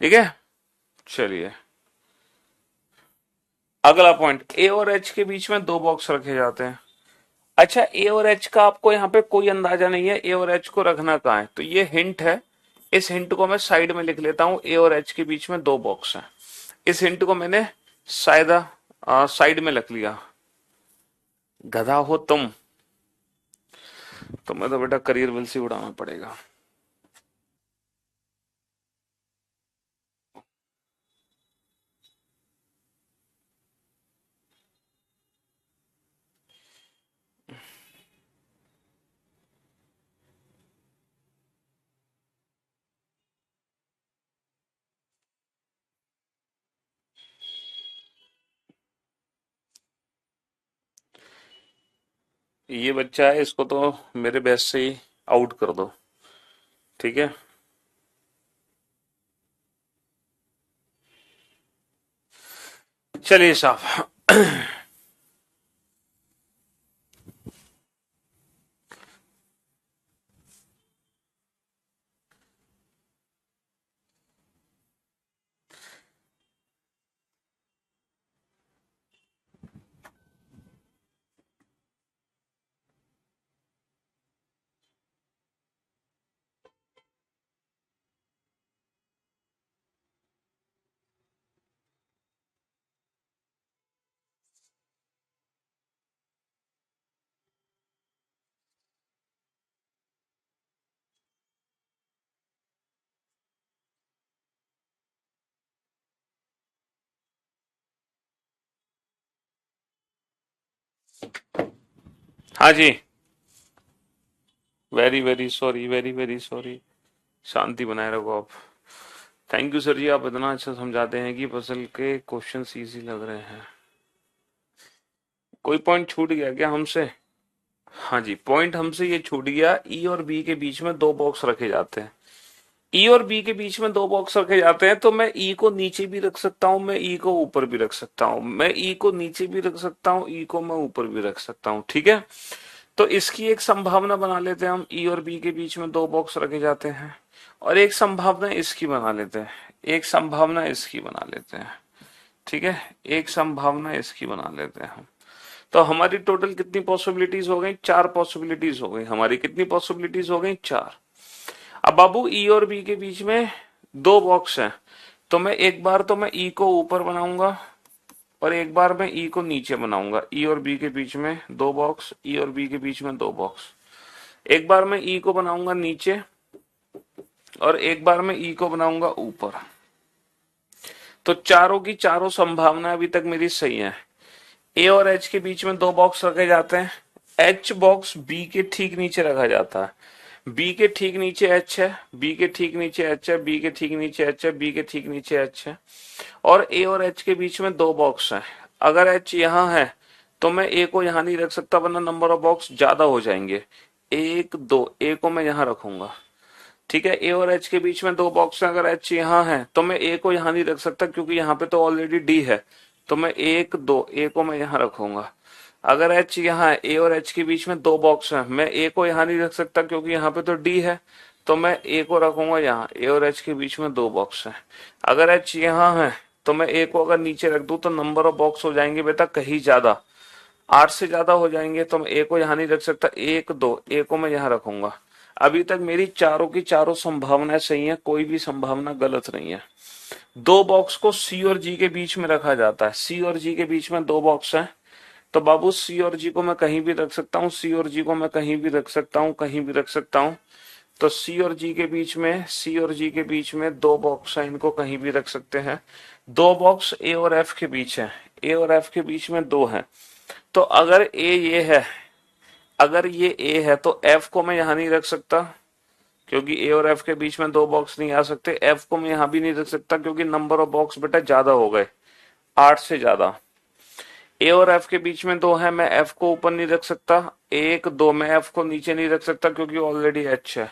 ठीक है? चलिए, अगला पॉइंट, ए और एच के बीच में 2 बॉक्स रखे जाते हैं। अच्छा, ए और एच का आपको यहाँ पे कोई अंदाजा नहीं है, ए और एच को रखना कहाँ है? तो ये हिंट है। इस हिंट को मैं साइड में लिख लेता हूं। ए और एच के बीच में 2 बॉक्स हैं। इस हिंट को मैंने शायद साइड में रख लिया। गधा हो तुम, तुम्हें तो बेटा करियर बिल से उड़ाना पड़ेगा। ये बच्चा है, इसको तो मेरे बेस्ट से ही आउट कर दो, ठीक है? चलिए साहब, हाँ जी, very very sorry, very very sorry. शांति बनाए रखो आप। थैंक यू सर जी, आप इतना अच्छा समझाते हैं कि पजल के क्वेश्चन इजी लग रहे हैं। कोई पॉइंट छूट गया क्या हमसे? हाँ जी, पॉइंट हमसे ये छूट गया, ई और बी के बीच में 2 बॉक्स रखे जाते हैं। ई और बी के बीच में 2 बॉक्स रखे जाते हैं तो मैं ई को नीचे भी रख सकता हूँ, मैं ई को ऊपर भी रख सकता हूँ, मैं ई को नीचे भी रख सकता हूँ, ई को मैं ऊपर भी रख सकता हूँ, ठीक है? तो इसकी एक संभावना बना लेते हैं हम, ई और बी के बीच में 2 बॉक्स रखे जाते हैं। और एक संभावना इसकी बना लेते हैं, एक संभावना इसकी बना लेते हैं, ठीक है? एक संभावना इसकी बना लेते हैं हम। तो हमारी टोटल कितनी पॉसिबिलिटीज हो गई? 4 पॉसिबिलिटीज हो गई हमारी। कितनी पॉसिबिलिटीज हो गई? 4। अब बाबू, ई और बी के बीच में 2 बॉक्स हैं, तो मैं एक बार तो मैं ई को ऊपर बनाऊंगा और एक बार मैं ई को नीचे बनाऊंगा। ई और बी के बीच में 2 बॉक्स, ई और बी के बीच में 2 बॉक्स। एक बार मैं ई को बनाऊंगा नीचे और एक बार मैं ई को बनाऊंगा ऊपर। तो चारों की चारों संभावना अभी तक मेरी सही है। ए और एच के बीच में दो बॉक्स रखे जाते हैं। एच बॉक्स बी के ठीक नीचे रखा जाता है। बी के ठीक नीचे एच है, बी के ठीक नीचे एच है, बी के ठीक नीचे एच है, बी के ठीक नीचे एच है। और ए और एच के बीच में दो बॉक्स हैं। अगर एच यहां है तो मैं ए को यहां नहीं रख सकता, वरना नंबर ऑफ बॉक्स ज्यादा हो जाएंगे। एक दो, ए को मैं यहां रखूंगा। ठीक है, ए और एच के बीच में दो बॉक्स हैं। अगर एच यहाँ है तो मैं ए को यहां नहीं रख सकता, क्योंकि यहाँ पे तो ऑलरेडी डी है। तो मैं एक दो, ए को मैं यहां रखूंगा। अगर एच यहाँ है, ए और एच के बीच में दो बॉक्स हैं, मैं ए को यहां नहीं रख सकता क्योंकि यहाँ पे तो डी है। तो मैं ए को रखूंगा यहाँ। ए और एच के बीच में दो बॉक्स हैं। अगर एच यहाँ है तो मैं ए को अगर नीचे रख दूं तो नंबर ऑफ बॉक्स हो जाएंगे बेटा कहीं ज्यादा, 8 से ज्यादा हो जाएंगे। तो मैं ए को यहां नहीं रख सकता। एक दो, ए को मैं यहां रखूंगा। अभी तक मेरी चारों की चारों संभावनाएं सही है, कोई भी संभावना गलत नहीं है। दो बॉक्स को सी और जी के बीच में रखा जाता है। सी और जी के बीच में दो बॉक्स हैं। तो बाबू सी और जी को मैं कहीं भी रख सकता हूँ, सी और जी को मैं कहीं भी रख सकता हूँ, कहीं भी रख सकता हूँ। तो सी और जी के बीच में, सी और जी के बीच में दो बॉक्स हैं, इनको कहीं भी रख सकते हैं। दो बॉक्स ए और एफ के बीच है, ए और एफ के बीच में दो है। तो अगर ए ये है, अगर ये ए है तो एफ को मैं यहां नहीं रख सकता, क्योंकि ए और एफ के बीच में दो बॉक्स नहीं आ सकते। एफ को मैं यहां भी नहीं रख सकता क्योंकि नंबर ऑफ बॉक्स बेटा ज्यादा हो गए, 8 से ज्यादा। ए और एफ के बीच में दो है, मैं एफ को ऊपर नहीं रख सकता। एक दो, मैं एफ को नीचे नहीं रख सकता क्योंकि ऑलरेडी एच है।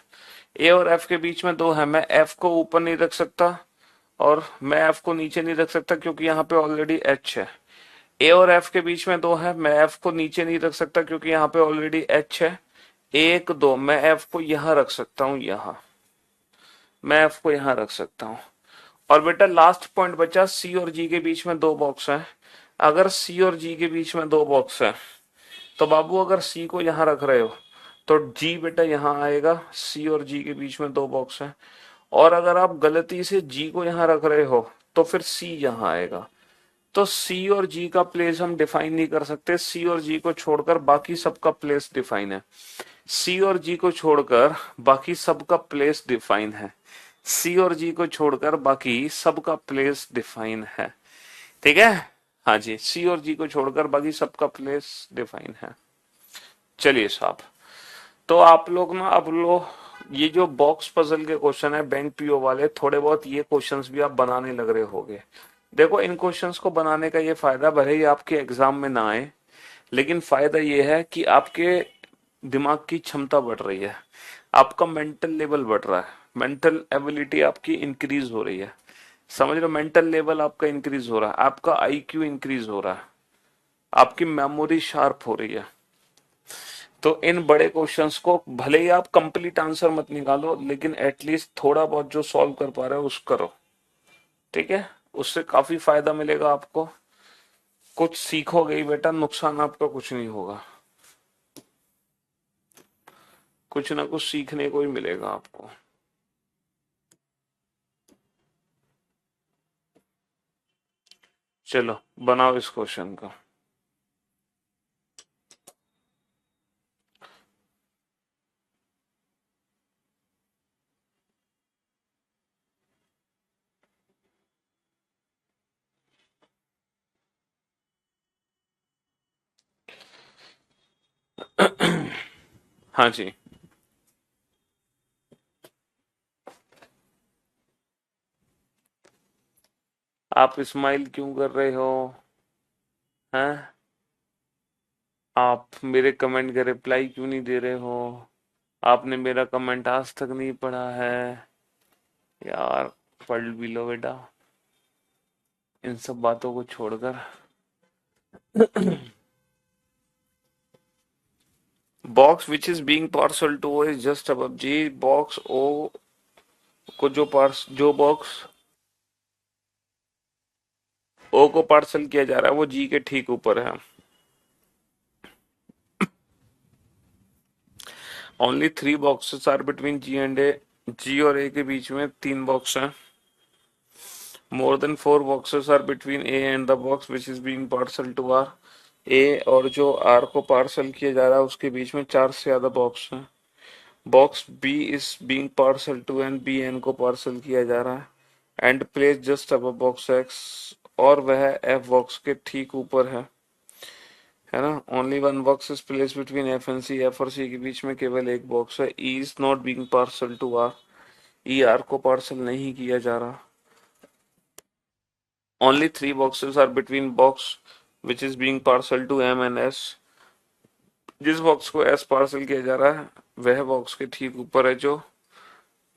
ए और एफ के बीच में दो है, मैं एफ को ऊपर नहीं रख सकता और मैं एफ को नीचे नहीं रख सकता क्योंकि यहाँ पे ऑलरेडी एच है। ए और एफ के बीच में दो है, मैं एफ को नीचे नहीं रख सकता क्योंकि यहाँ पे ऑलरेडी एच है। एक दो, मैं एफ को यहां रख सकता हूं, यहां मैं एफ को यहां रख सकता हूं। और बेटा लास्ट पॉइंट बचा, सी और जी के बीच में दो बॉक्स हैं। अगर सी और जी के बीच में दो बॉक्स है तो बाबू अगर सी को यहां रख रहे हो तो जी बेटा यहां आएगा। सी और जी के बीच में दो बॉक्स है। और अगर आप गलती से जी को यहां रख रहे हो तो फिर सी यहां आएगा। तो सी और जी का प्लेस हम डिफाइन नहीं कर सकते। सी और जी को छोड़कर बाकी सबका प्लेस डिफाइन है। सी और जी को छोड़कर बाकी सबका प्लेस डिफाइन है। सी और जी को छोड़कर बाकी सबका प्लेस डिफाइन है। ठीक है, हाँ जी, सी और जी को छोड़कर बाकी सबका प्लेस डिफाइन है। चलिए साहब, तो आप लोग ना, अब लो, ये जो बॉक्स पजल के क्वेश्चन है बैंक पीओ वाले, थोड़े बहुत ये क्वेश्चंस भी आप बनाने लग रहे होगे। देखो, इन क्वेश्चंस को बनाने का ये फायदा, भले ही आपके एग्जाम में ना आए, लेकिन फायदा ये है कि आपके दिमाग की क्षमता बढ़ रही है, आपका मेंटल लेवल बढ़ रहा है, मेंटल एबिलिटी आपकी इंक्रीज हो रही है। समझ लो, मेंटल लेवल आपका इंक्रीज हो रहा है, आपका आईक्यू इंक्रीज हो रहा है, आपकी मेमोरी शार्प हो रही है। तो इन बड़े क्वेश्चंस को भले ही आप कंप्लीट आंसर मत निकालो, लेकिन एटलीस्ट थोड़ा बहुत जो सॉल्व कर पा रहे हो उस करो। ठीक है, उससे काफी फायदा मिलेगा आपको, कुछ सीखोगे ही बेटा, नुकसान आपका कुछ नहीं होगा, कुछ ना कुछ सीखने को ही मिलेगा आपको। चलो बनाओ इस क्वेश्चन का। हाँ जी, आप स्माइल क्यों कर रहे हो? हैं? आप मेरे कमेंट का रिप्लाई क्यों नहीं दे रहे हो? आपने मेरा कमेंट आज तक नहीं पढ़ा है? यार, पढ़ भी लो बेटा, इन सब बातों को छोड़कर। Box which is being parcel to O is just above G. Box O को जो बॉक्स ओ को पार्सल किया जा रहा है वो जी के ठीक ऊपर है। Only 3 boxes are between G and A. G और ए के बीच में 3 बॉक्स हैं। More than 4 boxes are between A and the box which is being parcel to R. A और जो आर को पार्सल किया जा रहा है उसके बीच में 4 से ज्यादा बॉक्स हैं। Box B is being parcel to N, B N को पार्सल किया जा रहा है। And place just above box X, और वह एफ बॉक्स के ठीक ऊपर है ना। Only one box is place between F and C, F और सी के बीच में केवल एक बॉक्स है। E is not being parcel to R, E R को पार्सल नहीं किया जा रहा। Only three boxes are between box which is being parcel to M and S, जिस बॉक्स को एस पार्सल किया जा रहा है वह बॉक्स के ठीक ऊपर है जो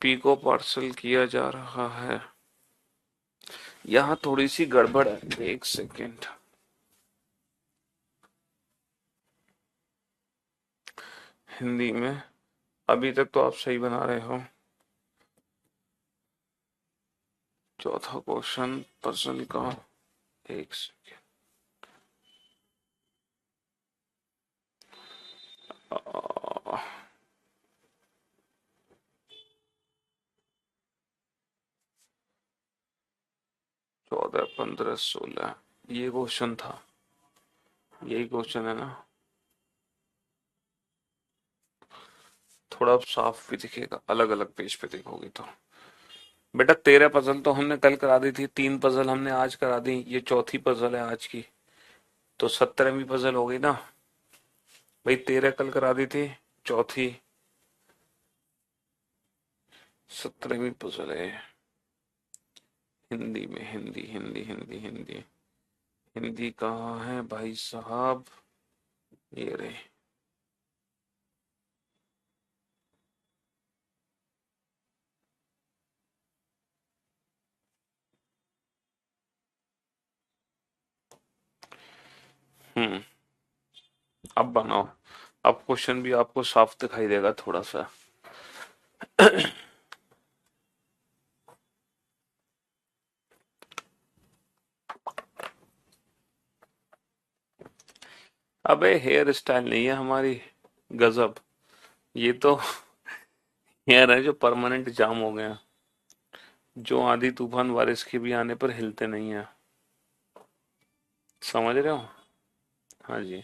पी को पार्सल किया जा रहा है। यहाँ थोड़ी सी गड़बड़ है, एक सेकेंड। हिंदी में अभी तक तो आप सही बना रहे हो। चौथा क्वेश्चन पजल का, एक सेकेंड। 14, 15, 16 ये क्वेश्चन था, यही क्वेश्चन है ना। थोड़ा साफ भी दिखेगा, अलग अलग पेज पे देखोगे तो। बेटा 13 पजल तो हमने कल करा दी थी, 3 पजल हमने आज करा दी, ये चौथी पजल है आज की, तो 17वीं पजल हो गई ना भाई। 13 कल करा दी थी, चौथी 17वीं पजल है। हिंदी में, हिंदी हिंदी हिंदी हिंदी हिंदी कहाँ है भाई साहब, ये रहे। हम्म, अब बनाओ। अब क्वेश्चन भी आपको साफ दिखाई देगा थोड़ा सा। अबे हेयर स्टाइल नहीं है हमारी, गजब। ये तो हेयर है जो परमानेंट जाम हो गया, जो आंधी तूफान बारिश के भी आने पर हिलते नहीं है। समझ रहे हो? हाँ जी।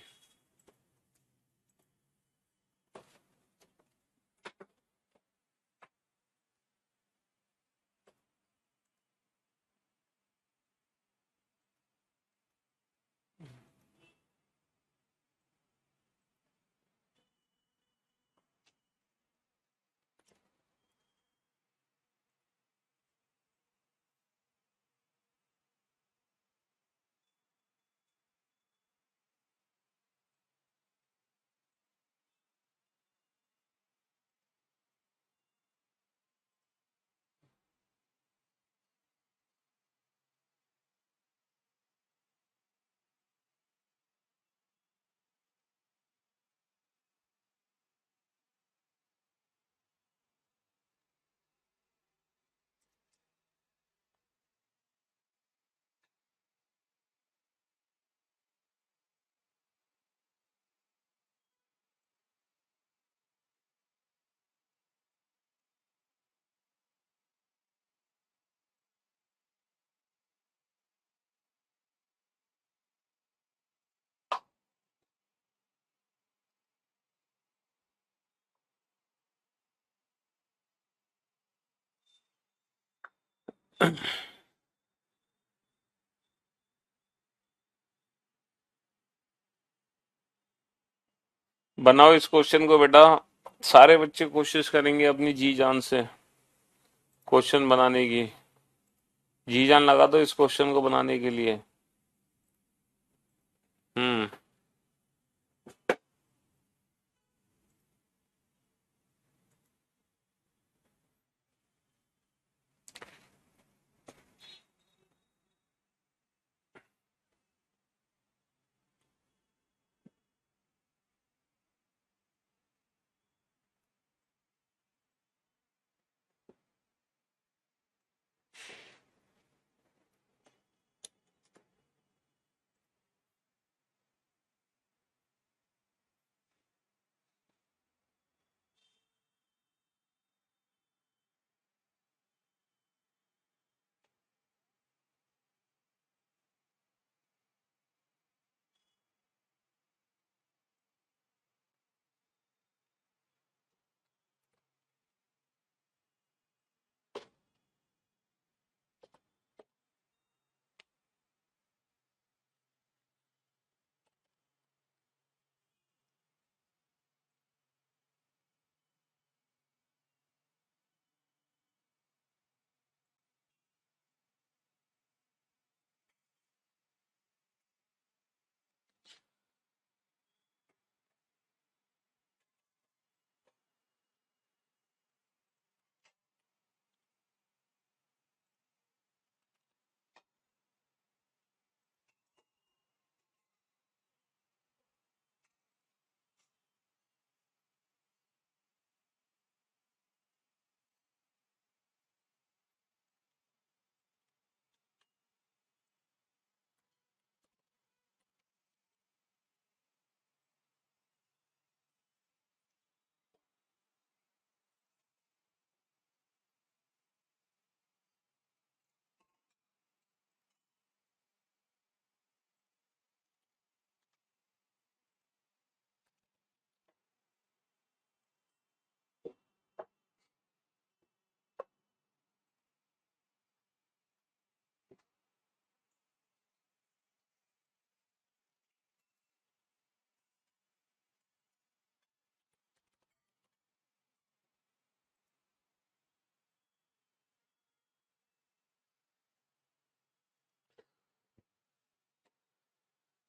बनाओ इस क्वेश्चन को बेटा, सारे बच्चे कोशिश करेंगे अपनी जी जान से क्वेश्चन बनाने की। जी जान लगा दो इस क्वेश्चन को बनाने के लिए। हम्म।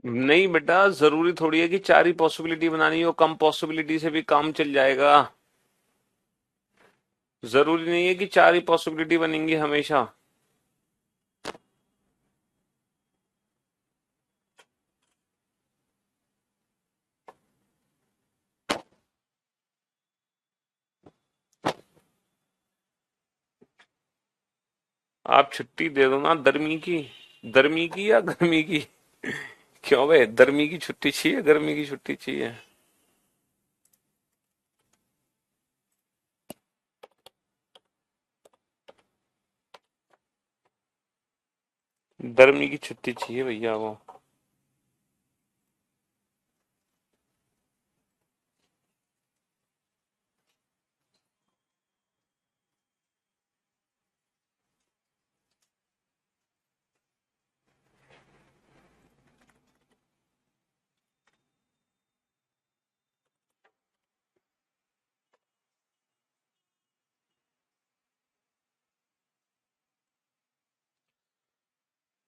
नहीं बेटा, जरूरी थोड़ी है कि चार ही पॉसिबिलिटी बनानी हो, कम पॉसिबिलिटी से भी काम चल जाएगा। जरूरी नहीं है कि चार ही पॉसिबिलिटी बनेंगी हमेशा। आप छुट्टी दे दो ना दर्मी की। दर्मी की या गर्मी की? क्यों बे, गर्मी की छुट्टी चाहिए, गर्मी की छुट्टी चाहिए? गर्मी की छुट्टी चाहिए भैया वो।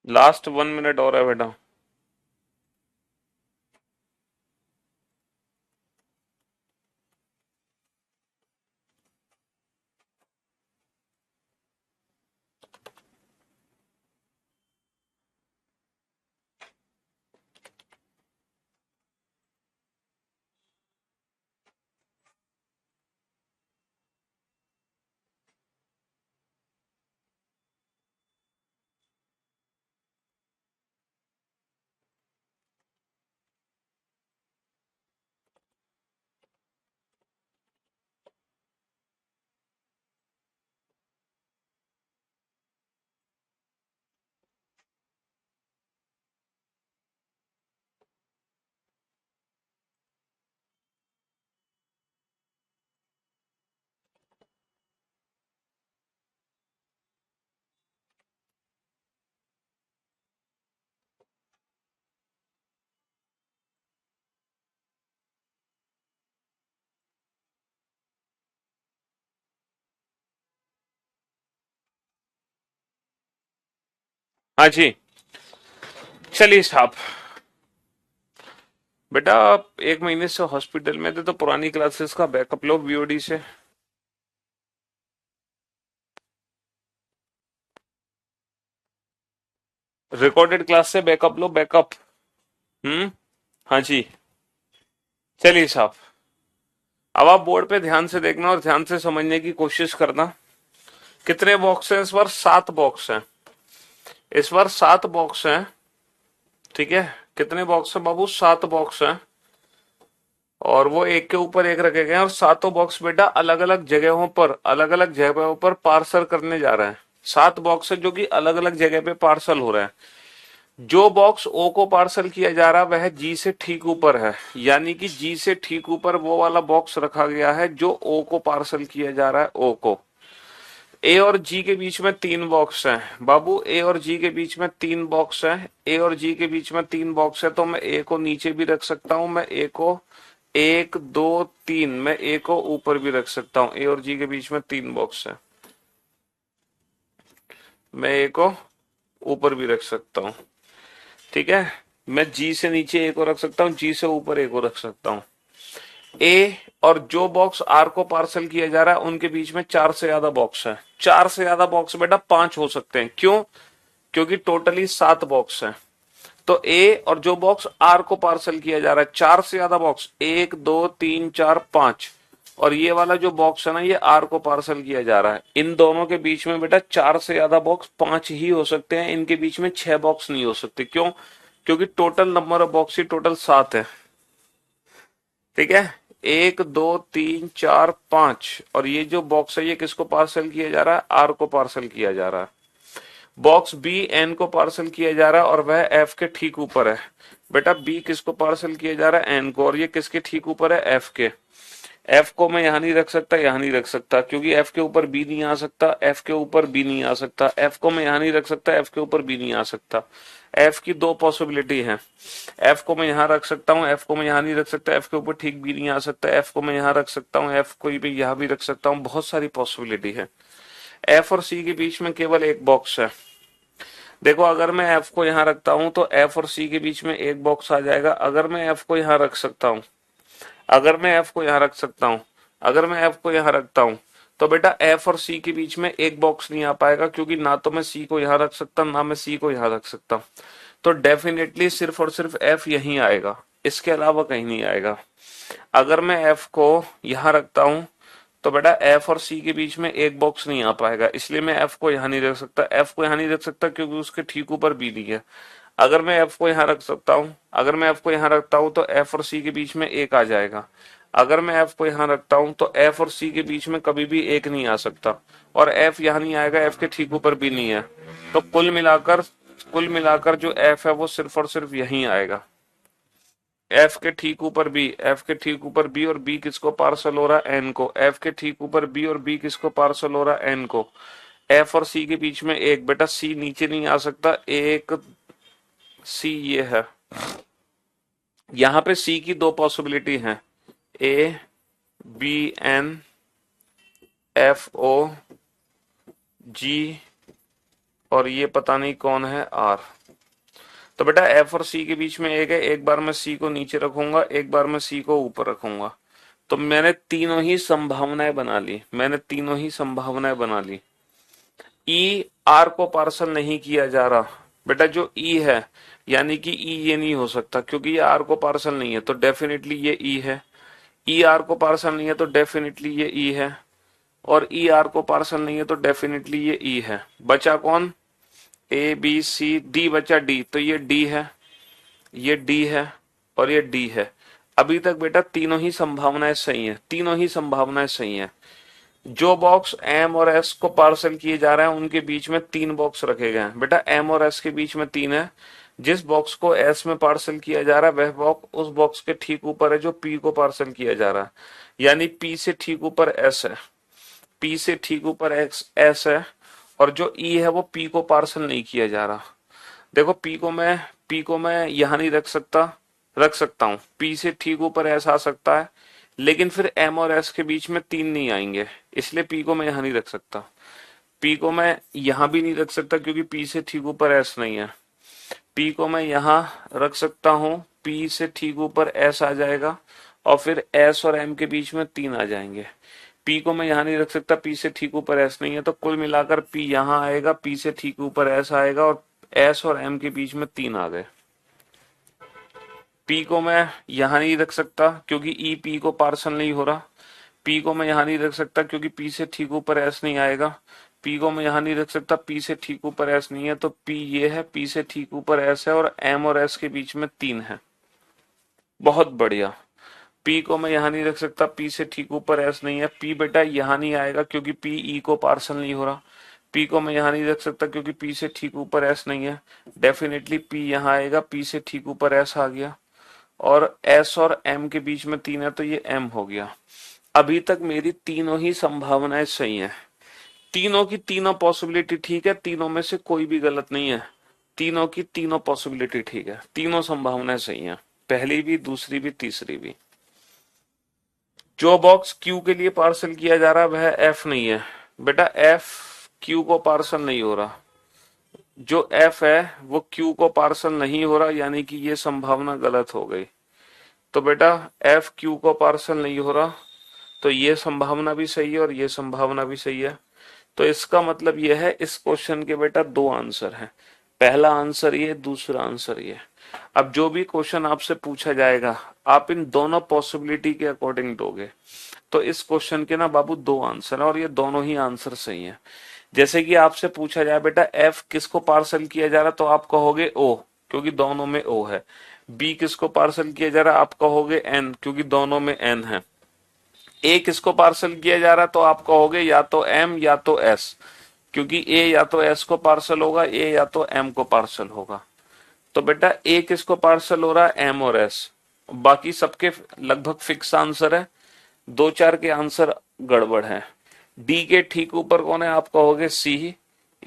लास्ट 1 मिनट और है बेटा। हाँ जी। चलिए साहब। बेटा आप 1 महीने से हॉस्पिटल में थे, तो पुरानी क्लासेस का बैकअप लो वीओडी से। रिकॉर्डेड क्लास से बैकअप लो, बैकअप। हाँ जी। चलिए साहब। अब आप बोर्ड पे ध्यान से देखना और ध्यान से समझने की कोशिश करना। कितने बॉक्स हैं इस बार? 7 बॉक्स हैं। इस बार 7 बॉक्स हैं। ठीक है। कितने बॉक्स हैं बाबू? 7 बॉक्स हैं। और वो एक के ऊपर एक रखे गए हैं, और सातों बॉक्स बेटा अलग अलग जगहों पर पार्सल करने जा रहे हैं। 7 बॉक्स है जो कि अलग अलग जगह पे पार्सल हो रहे हैं। जो बॉक्स ओ को पार्सल किया जा रहा है वह जी से ठीक ऊपर है, यानी कि जी से ठीक ऊपर वो वाला बॉक्स रखा गया है जो ओ को पार्सल किया जा रहा है, ओ को। ए और जी के बीच में 3 बॉक्स हैं बाबू, ए और जी के बीच में 3 बॉक्स हैं। ए और जी के बीच में 3 बॉक्स है, तो मैं ए को नीचे भी रख सकता हूं, मैं ए को 1 2 3, मैं ए को ऊपर भी रख सकता हूं। ए और जी के बीच में 3 बॉक्स है, मैं ए को ऊपर भी रख सकता हूं। ठीक है। मैं जी से नीचे ए को रख सकता हूं, जी से ऊपर ए को रख सकता हूं। ए और जो बॉक्स आर को पार्सल किया जा रहा है उनके बीच में 4 से ज्यादा बॉक्स है। 4 से ज्यादा बॉक्स बेटा 5 हो सकते हैं। क्यों? क्योंकि टोटली 7 बॉक्स है। तो ए और जो बॉक्स आर को पार्सल किया जा रहा है, 4 से ज्यादा बॉक्स, 1 2 3 4 5। और ये वाला जो बॉक्स है ना, ये आर को पार्सल किया जा रहा है। इन दोनों के बीच में बेटा 4 से ज्यादा बॉक्स 5 ही हो सकते हैं, इनके बीच में 6 बॉक्स नहीं हो सकते। क्यों? क्योंकि total number of box he total 7 है। ठीक है। 1 2 3 4 5, और ये जो बॉक्स है ये किसको पार्सल किया जा रहा है? आर को पार्सल किया जा रहा है। बॉक्स बी एन को पार्सल किया जा रहा है और वह एफ के ठीक ऊपर है। बेटा बी किसको पार्सल किया जा रहा है? एन को। और ये किसके ठीक ऊपर है? एफ के। एफ को मैं यहां नहीं रख सकता, यहां नहीं रख सकता, क्योंकि एफ के ऊपर बी नहीं आ सकता, एफ के ऊपर बी नहीं आ सकता। एफ को मैं यहां नहीं रख सकता, एफ के ऊपर बी नहीं आ सकता। एफ की 2 पॉसिबिलिटी है। एफ को मैं यहां रख सकता हूं, एफ को मैं यहां नहीं रख सकता, एफ के ऊपर ठीक बी नहीं आ सकता। एफ को मैं यहां रख सकता हूं, एफ को भी यहां भी रख सकता हूं। बहुत सारी पॉसिबिलिटी है। एफ और सी के बीच में केवल एक बॉक्स है। देखो अगर मैं एफ को यहां रखता हूं तो एफ और सी के बीच में एक बॉक्स आ जाएगा। अगर मैं एफ को यहां रख सकता हूं, अगर मैं एफ को यहां रख सकता हूं, अगर मैं एफ को यहां रखता हूं, तो बेटा एफ और सी के बीच में एक बॉक्स नहीं आ पाएगा, क्योंकि ना तो मैं सी को यहां रख सकता ना मैं सी को यहां रख सकता। तो डेफिनेटली सिर्फ और सिर्फ एफ यहीं आएगा, इसके अलावा कहीं नहीं आएगा। अगर मैं एफ को यहां रखता हूं तो बेटा एफ और सी के बीच में एक बॉक्स नहीं आ पाएगा, इसलिए मैं एफ को यहां नहीं रख सकता। एफ को यहां नहीं रख सकता क्योंकि उसके ठीक ऊपर बी नहीं है। अगर मैं एफ को यहां रख सकता हूं, अगर मैं एफ को यहां रखता हूं तो एफ और सी के बीच में एक आ जाएगा। अगर मैं एफ को यहां रखता हूं तो एफ और सी के बीच में कभी भी एक नहीं आ सकता, और एफ यहां नहीं आएगा, एफ के ठीक ऊपर भी नहीं है। तो कुल मिलाकर जो एफ है वो सिर्फ और सिर्फ यहीं आएगा, एफ के ठीक ऊपर बी, एफ के ठीक ऊपर बी, और बी किसको पार्सल हो रहा है, एन को। एफ के ठीक ऊपर बी और बी किसको पार्सल हो रहा है, एन को। एफ और सी के बीच में एक, बेटा सी नीचे नहीं आ सकता, एक सी ये है। यहां पे सी की दो पॉसिबिलिटी हैं, A B and F O G, और ये पता नहीं कौन है, आर। तो बेटा एफ और सी के बीच में एक है, एक बार मैं सी को नीचे रखूंगा, एक बार मैं सी को ऊपर रखूंगा। तो मैंने तीनों ही संभावनाएं बना ली, मैंने तीनों ही संभावनाएं बना ली। ई आर को पार्सल नहीं किया जा रहा, बेटा जो ई है, यानी कि ई ये नहीं हो सकता क्योंकि ये आर को पार्सल नहीं है, तो डेफिनेटली ये ई है। ई आर को पार्सल नहीं है तो डेफिनेटली ये ई है, और ई आर को पार्सल नहीं है तो डेफिनेटली ये ई है। बचा कौन, ए बी सी डी, बचा डी, तो ये डी है, ये डी है, और ये डी है। अभी तक बेटा तीनों ही संभावनाएं सही हैं, तीनों ही संभावनाएं सही हैं। जो बॉक्स एम और एस को पार्सल किए जा रहे हैं उनके बीच में तीन बॉक्स रखे गए हैं, बेटा एम और एस के बीच में तीन है। जिस बॉक्स को एस में पार्सल किया जा रहा है वह बॉक्स उस बॉक्स के ठीक ऊपर है जो पी को पार्सल किया जा रहा है, यानी पी से ठीक ऊपर एस है, पी से ठीक ऊपर एक्स एस है, और जो ई है वो पी को पार्सल नहीं किया जा रहा। देखो पी को मैं यहां नहीं रख सकता, रख सकता हूं, पी से ठीक ऊपर एस आ सकता है, लेकिन फिर एम और एस के बीच में तीन नहीं आएंगे, इसलिए पी को मैं यहां नहीं रख सकता। पी को मैं यहां भी नहीं रख सकता क्योंकि पी से ठीक ऊपर एस नहीं है। पी को मैं यहां रख सकता हूं, पी से ठीक ऊपर एस आ जाएगा, और फिर एस और एम के बीच में तीन आ जाएंगे। पी को मैं यहां नहीं रख सकता, पी से ठीक ऊपर एस नहीं है, तो कुल मिलाकर पी यहां आएगा, पी से ठीक ऊपर एस आएगा, और एस और एम के बीच में तीन आ गए। पी को मैं यहां नहीं रख सकता क्योंकि ई पी को पार्सल नहीं हो रहा। पी को मैं यहां नहीं रख सकता क्योंकि पी से ठीक ऊपर एस नहीं आएगा। पी को मैं यहां नहीं रख सकता, पी से ठीक ऊपर एस नहीं है, तो पी ये है, पी से ठीक ऊपर एस है, और एम और एस के बीच में तीन है। बहुत बढ़िया। पी को मैं यहां नहीं रख सकता, पी से ठीक ऊपर एस नहीं है, पी बेटा यहां नहीं आएगा क्योंकि पी ई को पार्सल नहीं हो रहा। पी को मैं यहां नहीं रख सकता क्योंकि पी से ठीक ऊपर एस नहीं है, डेफिनेटली पी यहां आएगा, पी से ठीक ऊपर एस आ गया, और एस और एम के बीच में तीन है तो ये एम हो गया। अभी तक मेरी तीनों ही संभावनाएं सही हैं, तीनों की तीनों पॉसिबिलिटी ठीक है, तीनों में से कोई भी गलत नहीं है, तीनों की तीनों पॉसिबिलिटी ठीक है, तीनों संभावनाएं सही हैं, पहली भी, दूसरी भी, तीसरी भी। जो बॉक्स क्यू के लिए पार्सल किया जा रहा है वह एफ नहीं है, बेटा एफ क्यू को पार्सल नहीं हो रहा, जो एफ है वो क्यू को पार्सल नहीं हो रहा, यानी कि ये संभावना गलत हो गई। तो बेटा एफ क्यू को पार्सल नहीं हो रहा, तो ये संभावना भी सही है और ये संभावना भी सही है। तो इसका मतलब यह है इस क्वेश्चन के बेटा दो आंसर हैं, पहला आंसर ये, दूसरा आंसर ये। अब जो भी क्वेश्चन आपसे पूछा जाएगा आप इन दोनों पॉसिबिलिटी के अकॉर्डिंग दोगे, तो इस क्वेश्चन के ना बाबू दो आंसर है और ये दोनों ही आंसर सही हैं। जैसे कि आपसे पूछा जाए बेटा एफ किसको पार्सल किया जा रहा, तो आप कहोगे ओ, क्योंकि दोनों में ओ है। बी किसको पार्सल किया जा रहा, आप कहोगे एन, क्योंकि दोनों में एन है। ए किसको पार्सल किया जा रहा, तो आप कहोगे या तो एम या तो एस, क्योंकि ए या तो एस को पार्सल होगा, ए या तो एम को पार्सल होगा। तो बेटा ए किसको पार्सल हो रहा है, एम और एस। बाकी सबके लगभग फिक्स आंसर है, दो चार के आंसर गड़बड़ है। डी के ठीक ऊपर कौन है, आप कहोगे सी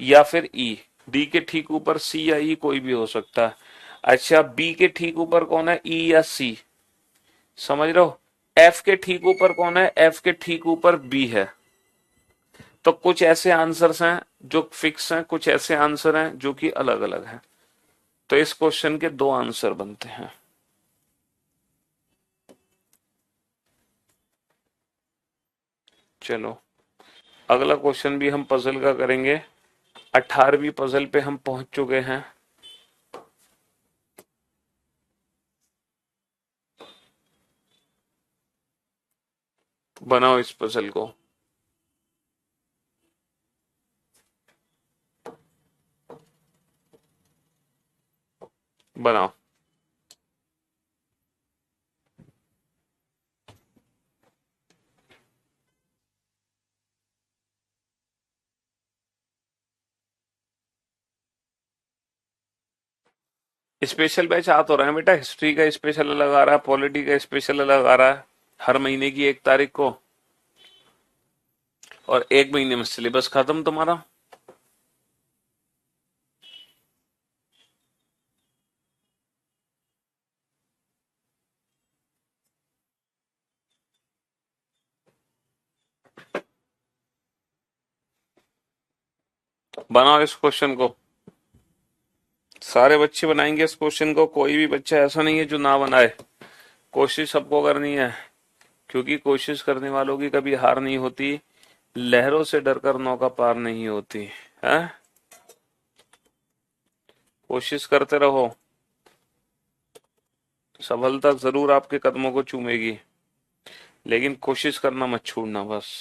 या फिर ई। डी के ठीक ऊपर सी या ई कोई भी हो सकता है। अच्छा बी के ठीक ऊपर कौन है, ई या सी, समझ रहे हो। एफ के ठीक ऊपर कौन है, एफ के ठीक ऊपर बी है। तो कुछ ऐसे आंसर्स हैं जो फिक्स हैं, कुछ ऐसे आंसर हैं जो कि अलग अलग हैं। तो इस क्वेश्चन के दो आंसर बनते हैं। चलो अगला क्वेश्चन भी हम पजल का करेंगे। 18वीं पजल पे हम पहुंच चुके हैं। बनाओ इस पजल को। बनाओ। स्पेशल बैच आ तो रहा है बेटा, हिस्ट्री का स्पेशल अलग आ रहा है, पॉलिटी का स्पेशल अलग आ रहा है, हर महीने की 1 तारीख को। और 1 महीने में सिलेबस खत्म तुम्हारा। बनाओ इस क्वेश्चन को। सारे बच्चे बनाएंगे इस क्वेश्चन को, कोई भी बच्चा ऐसा नहीं है जो ना बनाए। कोशिश सबको करनी है, क्योंकि कोशिश करने वालों की कभी हार नहीं होती। लहरों से डरकर नौका पार नहीं होती है। कोशिश करते रहो, सफलता जरूर आपके कदमों को चूमेगी, लेकिन कोशिश करना मत छोड़ना बस।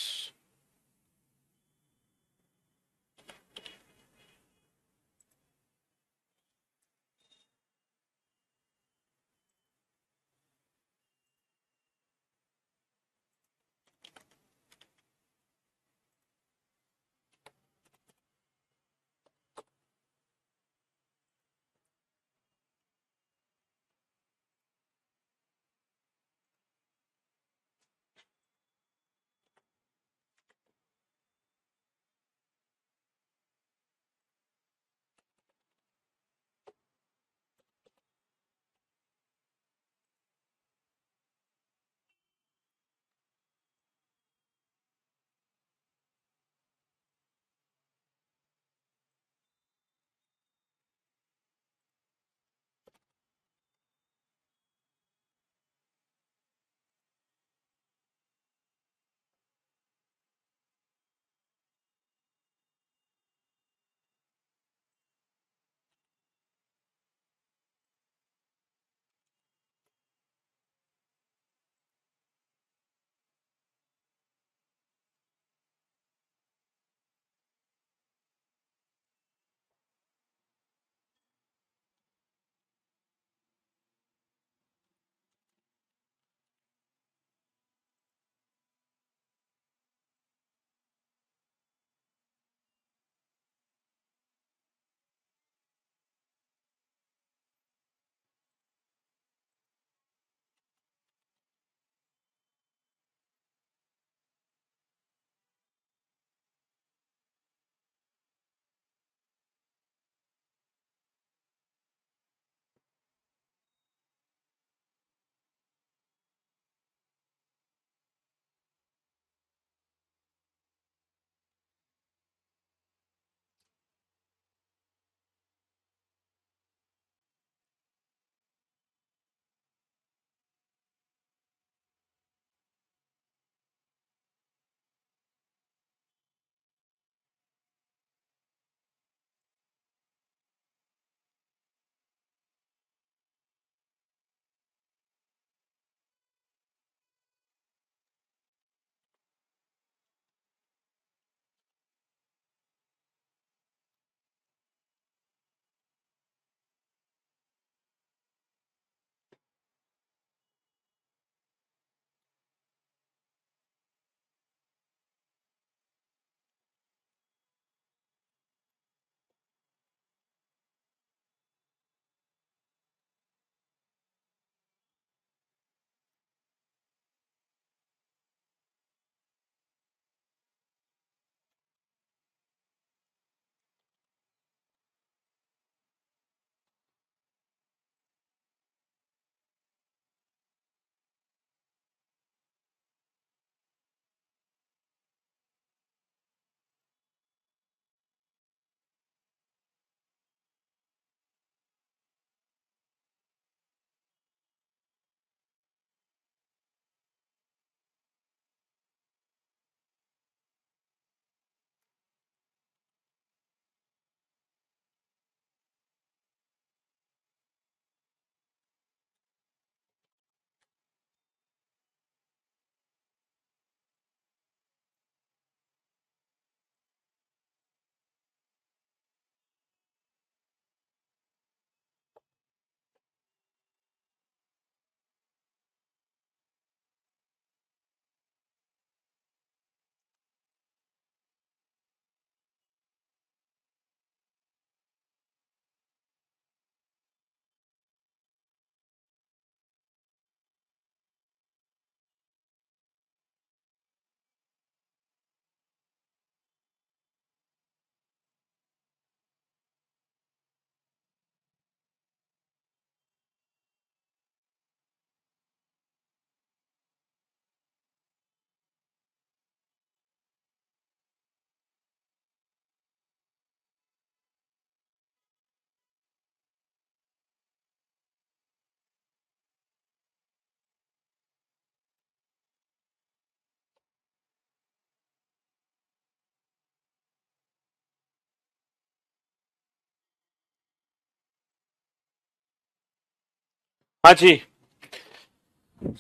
हाँ जी।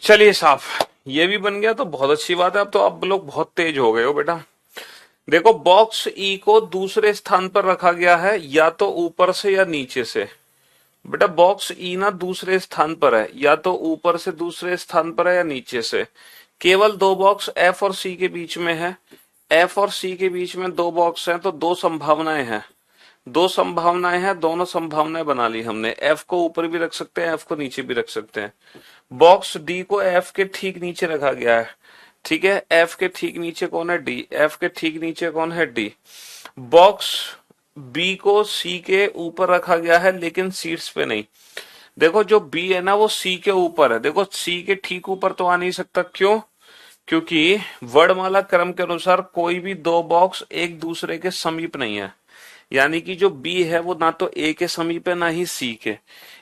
चलिए साहब, ये भी बन गया तो बहुत अच्छी बात है। अब तो आप लोग बहुत तेज हो गए हो बेटा। देखो, बॉक्स ई को दूसरे स्थान पर रखा गया है, या तो ऊपर से या नीचे से। बेटा बॉक्स ई ना दूसरे स्थान पर है, या तो ऊपर से दूसरे स्थान पर है या नीचे से। केवल दो बॉक्स एफ और सी के बीच में है। एफ और सी के बीच में दो बॉक्स हैं, तो दो संभावनाएं हैं। दो संभावनाएं हैं, दोनों संभावनाएं बना ली हमने। एफ को ऊपर भी रख सकते हैं, एफ को नीचे भी रख सकते हैं। बॉक्स डी को एफ के ठीक नीचे रखा गया है। ठीक है, एफ के ठीक नीचे कौन है? डी। एफ के ठीक नीचे कौन है? डी। बॉक्स बी को सी के ऊपर रखा गया है, लेकिन सीट्स पे नहीं। देखो, जो बी है ना वो सी के ऊपर है। देखो, सी के ठीक ऊपर तो आ नहीं सकता। क्यों? क्योंकि वर्णमाला क्रम के अनुसार कोई भी दो बॉक्स एक दूसरे के समीप नहीं है। यानी कि जो बी है वो ना तो ए के समीप है ना ही सी के।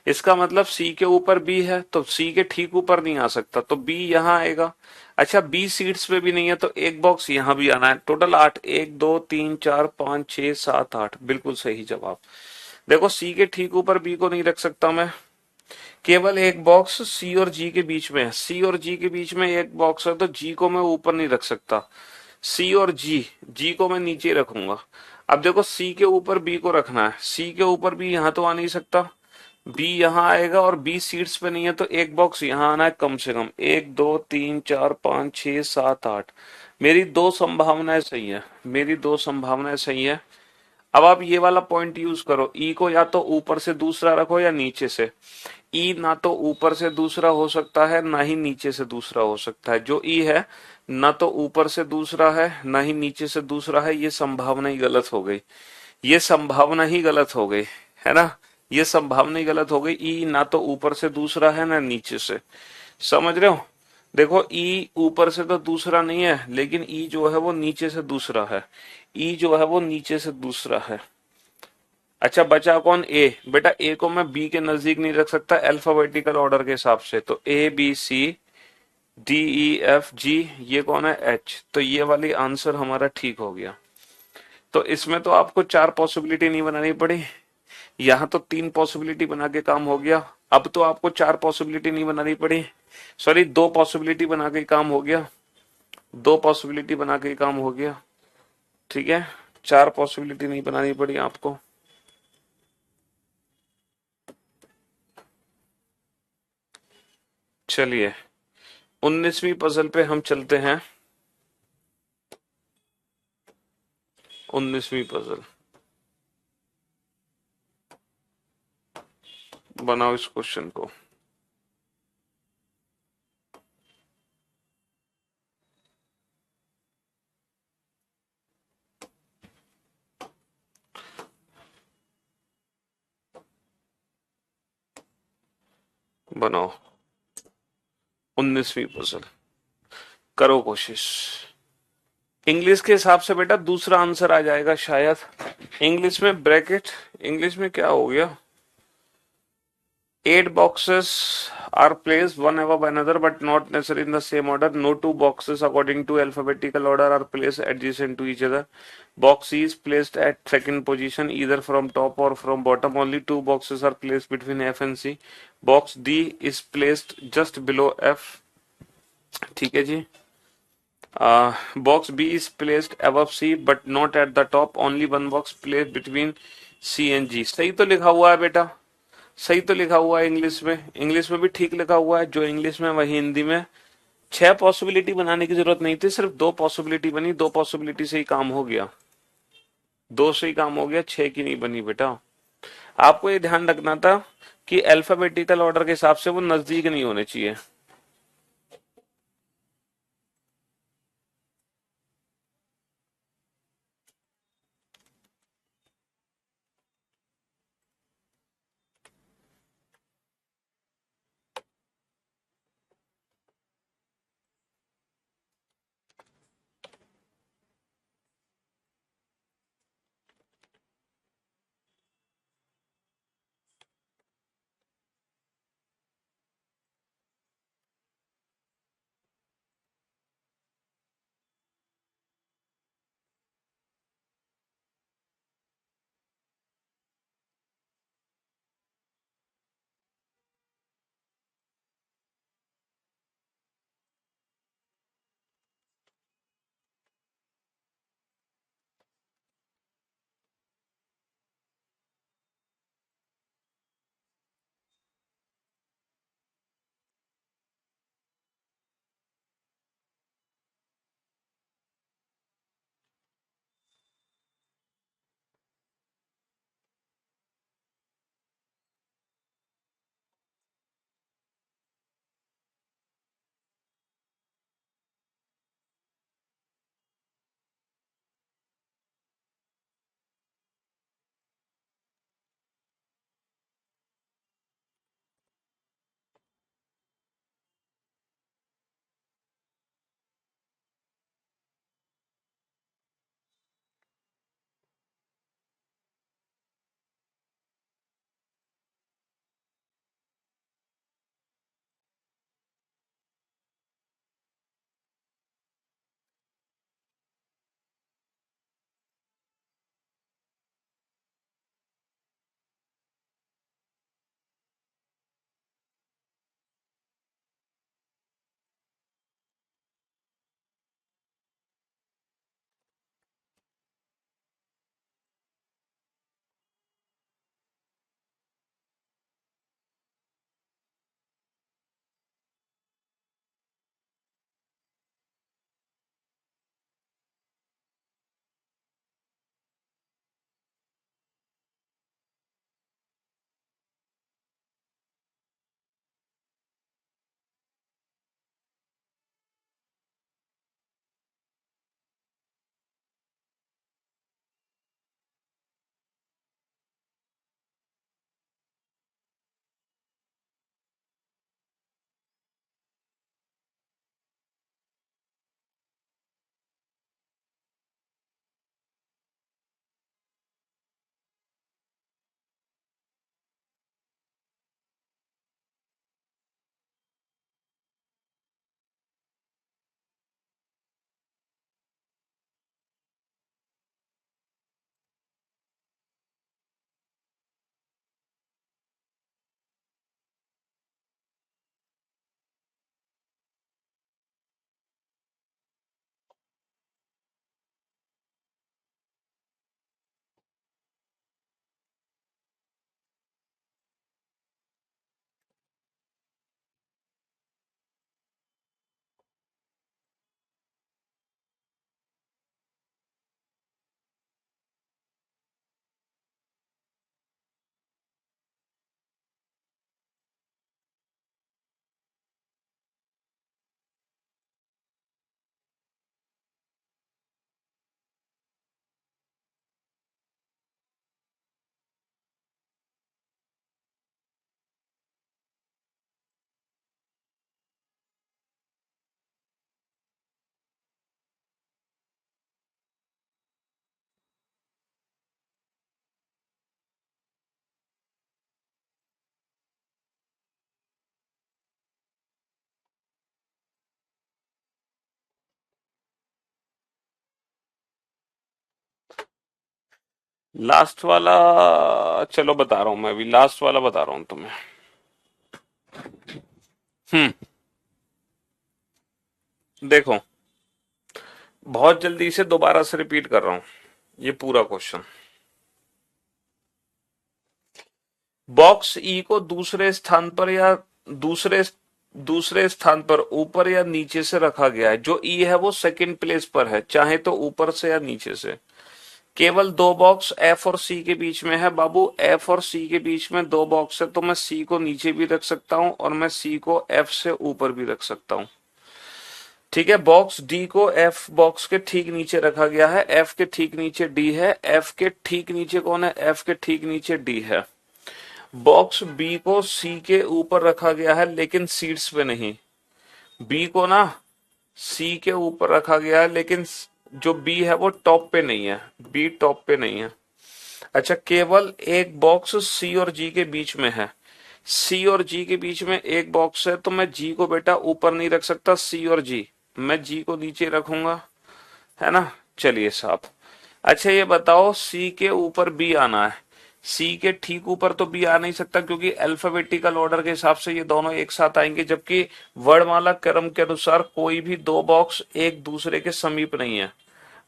इसका मतलब सी के ऊपर बी है, तो सी के ठीक ऊपर नहीं आ सकता, तो बी यहां आएगा। अच्छा, बी सीट्स पे भी नहीं है, तो एक बॉक्स यहां भी आना है। टोटल 8, 1 2 3 4 5 6 7 8, बिल्कुल सही जवाब। देखो, सी के ठीक ऊपर बी को नहीं रख सकता मैं। केवल एक बॉक्स सी और जी के बीच में है। सी और जी के बीच में एक बॉक्स है, तो जी को मैं ऊपर नहीं रख सकता। सी और जी, जी को मैं नीचे रखूंगा। अब देखो, सी के ऊपर बी को रखना है। सी के ऊपर बी यहां तो आ नहीं सकता। बी यहां आएगा, और बी सीट्स पे नहीं है, तो एक बॉक्स यहां आना है कम से कम। 1 2 3 4 5 6 7 8। मेरी दो संभावनाएं सही है। मेरी दो संभावनाएं सही है। अब आप ये वाला पॉइंट यूज करो। ई को या तो ऊपर से दूसरा रखो या नीचे से। ई ना तो ऊपर से दूसरा हो सकता है, ना ही नीचे से दूसरा हो सकता है। जो ई है, ना तो ऊपर से दूसरा है ना ही नीचे से दूसरा है। ये संभावना ही गलत हो गई। ये संभावना ही गलत हो गई, है ना? ये संभावना ही गलत हो गई। ई ना तो ऊपर से दूसरा है ना नीचे से। समझ रहे हो? देखो, ई ऊपर से तो दूसरा नहीं है, लेकिन ई जो है वो नीचे से दूसरा है। ई जो है वो नीचे से दूसरा है। अच्छा, बचा कौन? ए। बेटा, ए को मैं बी के नजदीक नहीं रख सकता अल्फाबेटिकल ऑर्डर के हिसाब से। तो A B C D E F G, ये कौन है? एच। तो ये वाली आंसर हमारा ठीक हो गया। तो इसमें तो आपको चार पॉसिबिलिटी नहीं बनानी पड़ी। यहां तो तीन पॉसिबिलिटी बना के काम हो गया। अब तो आपको चार पॉसिबिलिटी नहीं बनानी पड़ी। सॉरी, दो पॉसिबिलिटी बना के काम हो गया। दो पॉसिबिलिटी बना के काम हो गया। ठीक है, चार पॉसिबिलिटी नहीं बनानी पड़ी आपको। चलिए, 19वीं पजल पे हम चलते हैं। 19वीं पजल बनाओ इस क्वेश्चन को। बनाओ 19वीं पजल। करो कोशिश। इंग्लिश के हिसाब से बेटा दूसरा आंसर आ जाएगा शायद। इंग्लिश में ब्रैकेट, इंग्लिश में क्या हो गया? 8 boxes are placed one above another but not necessarily in the same order. No two boxes according to alphabetical order are placed adjacent to each other. Box C is placed at second position either from top or from bottom. Only two boxes are placed between F and C. Box D is placed just below F. ठीक है जी। Box B is placed above C but not at the top. Only one box placed between C and G. सही तो लिखा हुआ है बेटा। सही तो लिखा हुआ है इंग्लिश में। इंग्लिश में भी ठीक लिखा हुआ है। जो इंग्लिश में वही हिंदी में। छह पॉसिबिलिटी बनाने की जरूरत नहीं थी, सिर्फ दो पॉसिबिलिटी बनी। दो पॉसिबिलिटी से ही काम हो गया। दो से ही काम हो गया, छह की नहीं बनी बेटा। आपको ये ध्यान रखना था कि अल्फाबेटिकल ऑर्डर के हिसाब से वो नजदीक नहीं होने चाहिए। लास्ट वाला, चलो बता रहा हूं मैं, अभी लास्ट वाला बता रहा हूं तुम्हें। हम्म। देखो, बहुत जल्दी से दोबारा से रिपीट कर रहा हूं ये पूरा क्वेश्चन। बॉक्स ई को दूसरे स्थान पर या दूसरे दूसरे स्थान पर ऊपर या नीचे से रखा गया है। जो ई है वो सेकंड प्लेस पर है, चाहे तो ऊपर से या नीचे से। केवल दो बॉक्स एफ और सी के बीच में है। बाबू, एफ और सी के बीच में दो बॉक्स है, तो मैं सी को नीचे भी रख सकता हूं और मैं सी को एफ से ऊपर भी रख सकता हूं। ठीक है। बॉक्स डी को एफ बॉक्स के ठीक नीचे रखा गया है। एफ के ठीक नीचे डी है। एफ के ठीक नीचे कौन है? एफ के ठीक नीचे डी है। बॉक्स बी को सी के ऊपर रखा गया है, लेकिन सीट्स पे नहीं। बी को ना सी के ऊपर रखा गया है, लेकिन जो बी है वो टॉप पे नहीं है। बी टॉप पे नहीं है। अच्छा, केवल एक बॉक्स सी और जी के बीच में है। सी और जी के बीच में एक बॉक्स है, तो मैं जी को बेटा ऊपर नहीं रख सकता। सी और जी, मैं जी को नीचे रखूंगा, है ना। चलिए साहब, अच्छा ये बताओ, सी के ऊपर बी आना है। सी के ठीक ऊपर तो बी आ नहीं सकता, क्योंकि अल्फाबेटिकल ऑर्डर के हिसाब से ये दोनों एक साथ आएंगे, जबकि वर्णमाला क्रम के अनुसार कोई भी दो बॉक्स एक दूसरे के समीप नहीं है।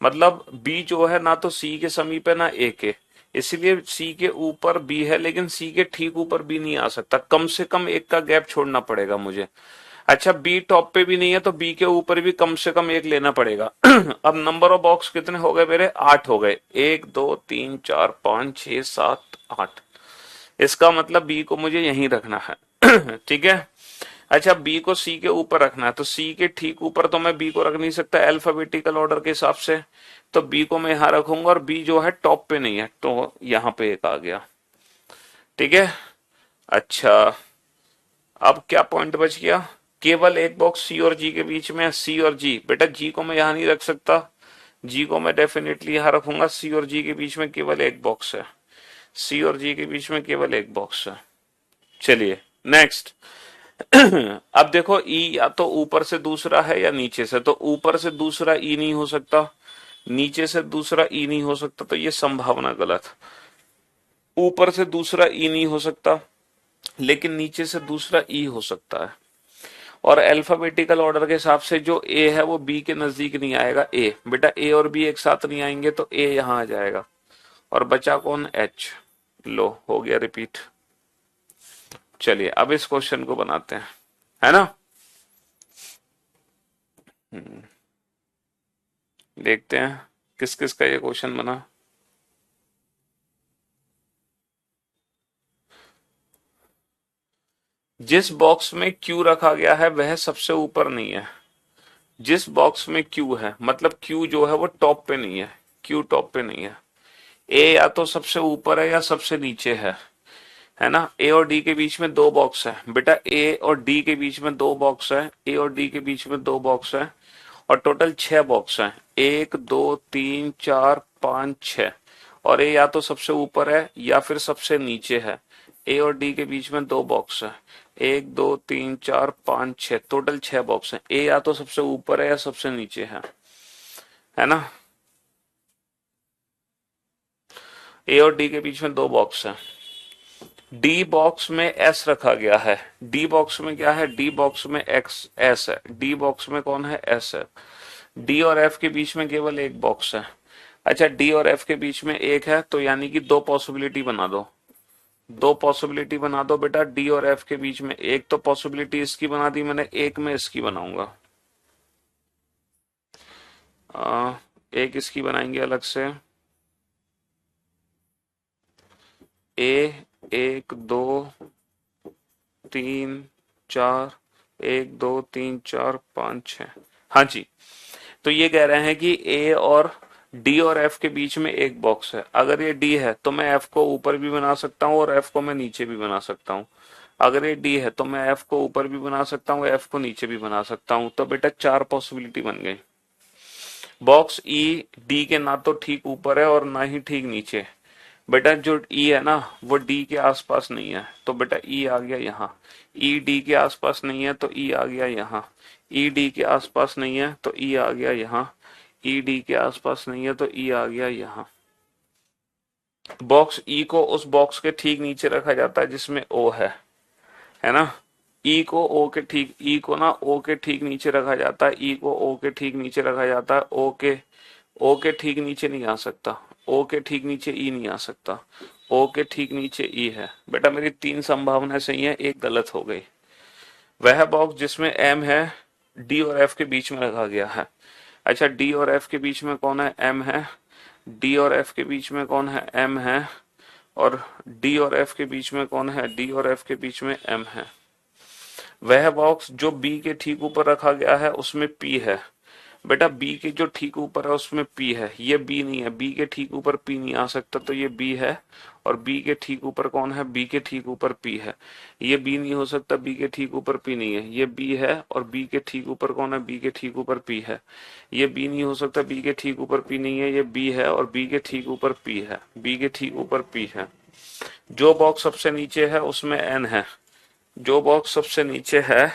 मतलब बी जो है ना तो सी के समीप है ना ए के। इसलिए सी के ऊपर बी है, लेकिन सी के ठीक ऊपर बी नहीं आ सकता। कम से कम एक का गैप छोड़ना पड़ेगा मुझे। अच्छा, बी टॉप पे भी नहीं है, तो बी के ऊपर भी कम से कम एक लेना पड़ेगा। अब नंबर ऑफ बॉक्स कितने हो गए मेरे? 8 हो गए। 1 2 3 4 5 6 7 8। इसका मतलब बी को मुझे यहीं रखना है। ठीक है। अच्छा, बी को सी के ऊपर रखना है, तो सी के ठीक ऊपर तो मैं बी को रख नहीं सकता अल्फाबेटिकल ऑर्डर के हिसाब से। तो बी को मैं यहां रखूंगा, और बी जो है टॉप पे नहीं है, तो यहां पे एक आ गया। ठीक है। अच्छा, अब क्या पॉइंट बच गया? केवल एक बॉक्स सी और जी के बीच में है। सी और जी, बेटा जी को मैं यहां नहीं रख सकता। जी को मैं डेफिनेटली यहां रखूंगा। सी और जी के बीच में केवल एक बॉक्स है। सी और जी के बीच में केवल एक बॉक्स है। चलिए नेक्स्ट। अब देखो, ई या तो ऊपर से दूसरा है या नीचे से। तो ऊपर से दूसरा ई नहीं हो सकता, नीचे से दूसरा ई नहीं हो सकता, तो ये संभावना गलत। ऊपर से दूसरा ई नहीं हो सकता, लेकिन नीचे से दूसरा ई हो सकता है। और अल्फाबेटिकल ऑर्डर के हिसाब से जो ए है वो बी के नजदीक नहीं आएगा। ए बेटा, ए और बी एक साथ नहीं आएंगे, तो ए यहां आ जाएगा। और बचा कौन? एच। लो, हो गया रिपीट। चलिए अब इस क्वेश्चन को बनाते हैं, है ना। देखते हैं किस किस का ये क्वेश्चन बना। जिस बॉक्स में क्यू रखा गया है वह सबसे ऊपर नहीं है। जिस बॉक्स में क्यू है, मतलब क्यू जो है वो टॉप पे नहीं है। क्यू टॉप पे नहीं है। ए या तो सबसे ऊपर है या सबसे नीचे है ना। ए और डी के बीच में दो बॉक्स है बेटा। ए और डी के बीच में दो बॉक्स है। ए और डी के बीच में दो बॉक्स है, और टोटल 6 बॉक्स हैं। 1 2 3 4 5 6। और ए या तो सबसे ऊपर है या फिर सबसे नीचे है। ए और डी के बीच में दो बॉक्स है। 1 2 3 4 5 6, टोटल 6 बॉक्स हैं। ए या तो सबसे ऊपर है या सबसे नीचे है ना। ए और डी के बीच में दो बॉक्स है। डी बॉक्स में एस रखा गया है। डी बॉक्स में क्या है? डी बॉक्स में एक्स एस है। डी बॉक्स में कौन है? एस है। डी और एफ के बीच में केवल एक बॉक्स है। अच्छा, डी और एफ के बीच में एक है, तो यानी कि दो पॉसिबिलिटी बना दो। दो पॉसिबिलिटी बना दो बेटा। डी और एफ के बीच में एक तो पॉसिबिलिटी इसकी बना दी मैंने, एक में इसकी बनाऊंगा। एक इसकी बनाएंगे अलग से। ए 1 2 3 4, 1 2 3 4 5 6। हाँ जी। तो ये कह रहे हैं कि ए और डी और एफ के बीच में एक बॉक्स है। अगर ये डी है तो मैं एफ को ऊपर भी बना सकता हूँ और एफ को मैं नीचे भी बना सकता हूँ। अगर ये डी है तो मैं एफ को ऊपर भी बना सकता हूँ, एफ को नीचे भी बना सकता हूँ। तो बेटा 4 पॉसिबिलिटी बन गई। बॉक्स ई डी के ना तो ठीक ऊपर है और ना ही ठीक नीचे। बेटा जो ई है ना वो डी के आसपास नहीं है, तो बेटा ई आ गया यहाँ। ई डी के आसपास नहीं है तो ई आ गया यहाँ। ई डी के आसपास नहीं है तो ई आ गया यहाँ। ई डी के आसपास नहीं है तो ई आ गया यहाँ। बॉक्स ई को उस बॉक्स के ठीक नीचे रखा जाता है जिसमें ओ है ना। ई को ओ के ठीक, ई को ना ओ के ठीक नीचे रखा जाता है, ई को ओ के ठीक नीचे रखा जाता है, ओ के ठीक नीचे नहीं आ सकता, ओ के ठीक नीचे ई नहीं आ सकता, ओ के ठीक नीचे ई है। बेटा मेरी 3 संभावनाएं सही है, एक गलत हो गई। वह बॉक्स जिसमें एम है डी और एफ के बीच में रखा गया है। अच्छा, डी और एफ के बीच में कौन है? एम है। डी और एफ के बीच में कौन है? एम है। और डी और एफ के बीच में कौन है? डी और एफ के बीच में एम है। वह बॉक्स जो बी के ठीक ऊपर रखा गया है उसमें पी है। बेटा बी के जो ठीक ऊपर है उसमें पी है, ये बी नहीं है, बी के ठीक ऊपर पी नहीं आ सकता, तो ये बी है। और बी के ठीक ऊपर कौन है? बी के ठीक ऊपर पी है। ये बी नहीं हो सकता, बी के ठीक ऊपर पी नहीं है, ये बी है। और बी के ठीक ऊपर कौन है? बी के ठीक ऊपर पी है। ये बी नहीं हो सकता, बी के ठीक ऊपर पी नहीं है, ये बी है। और बी के ठीक ऊपर पी है, बी के ठीक ऊपर पी है। जो बॉक्स सबसे नीचे है उसमें एन है, जो बॉक्स सबसे नीचे है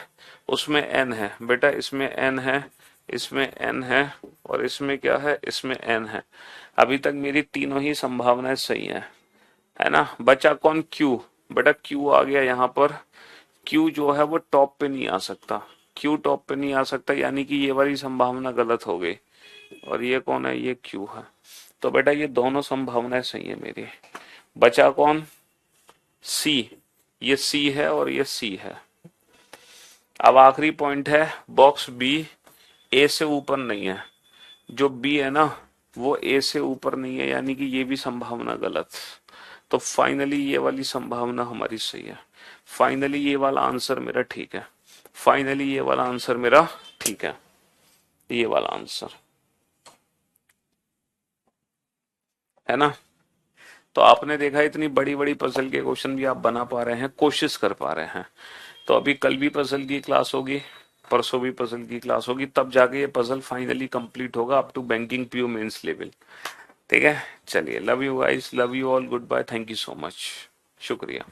उसमें एन है। बेटा इसमें एन है, इसमें एन है, और इसमें क्या है? इसमें एन है। अभी तक मेरी तीनों ही संभावनाएं सही है ना। बचा कौन? क्यू। बेटा क्यू आ गया यहाँ पर। क्यू जो है वो टॉप पे नहीं आ सकता, क्यू टॉप पे नहीं आ सकता, यानी कि ये वाली संभावना गलत हो गई। और ये कौन है? ये क्यू है। तो बेटा ये दोनों संभावनाएं सही है मेरी। बचा कौन? सी। ये सी है और ये सी है। अब आखिरी पॉइंट है, बॉक्स बी ए से ऊपर नहीं है। जो बी है ना वो ए से ऊपर नहीं है, यानी कि ये भी संभावना गलत। तो फाइनली ये वाली संभावना हमारी सही है। फाइनली ये वाला आंसर मेरा ठीक है। फाइनली ये वाला आंसर मेरा ठीक है, ये वाला आंसर है ना। तो आपने देखा इतनी बड़ी बड़ी पजल के क्वेश्चन भी आप बना पा रहे हैं, कोशिश कर पा रहे हैं। तो अभी कल भी पजल की क्लास होगी, परसों भी पजल की क्लास होगी, तब जाके ये पजल फाइनली कंप्लीट होगा up to banking PO mains level. ठीक है, चलिए, love you guys, love you all, good bye, thank you so much, शुक्रिया।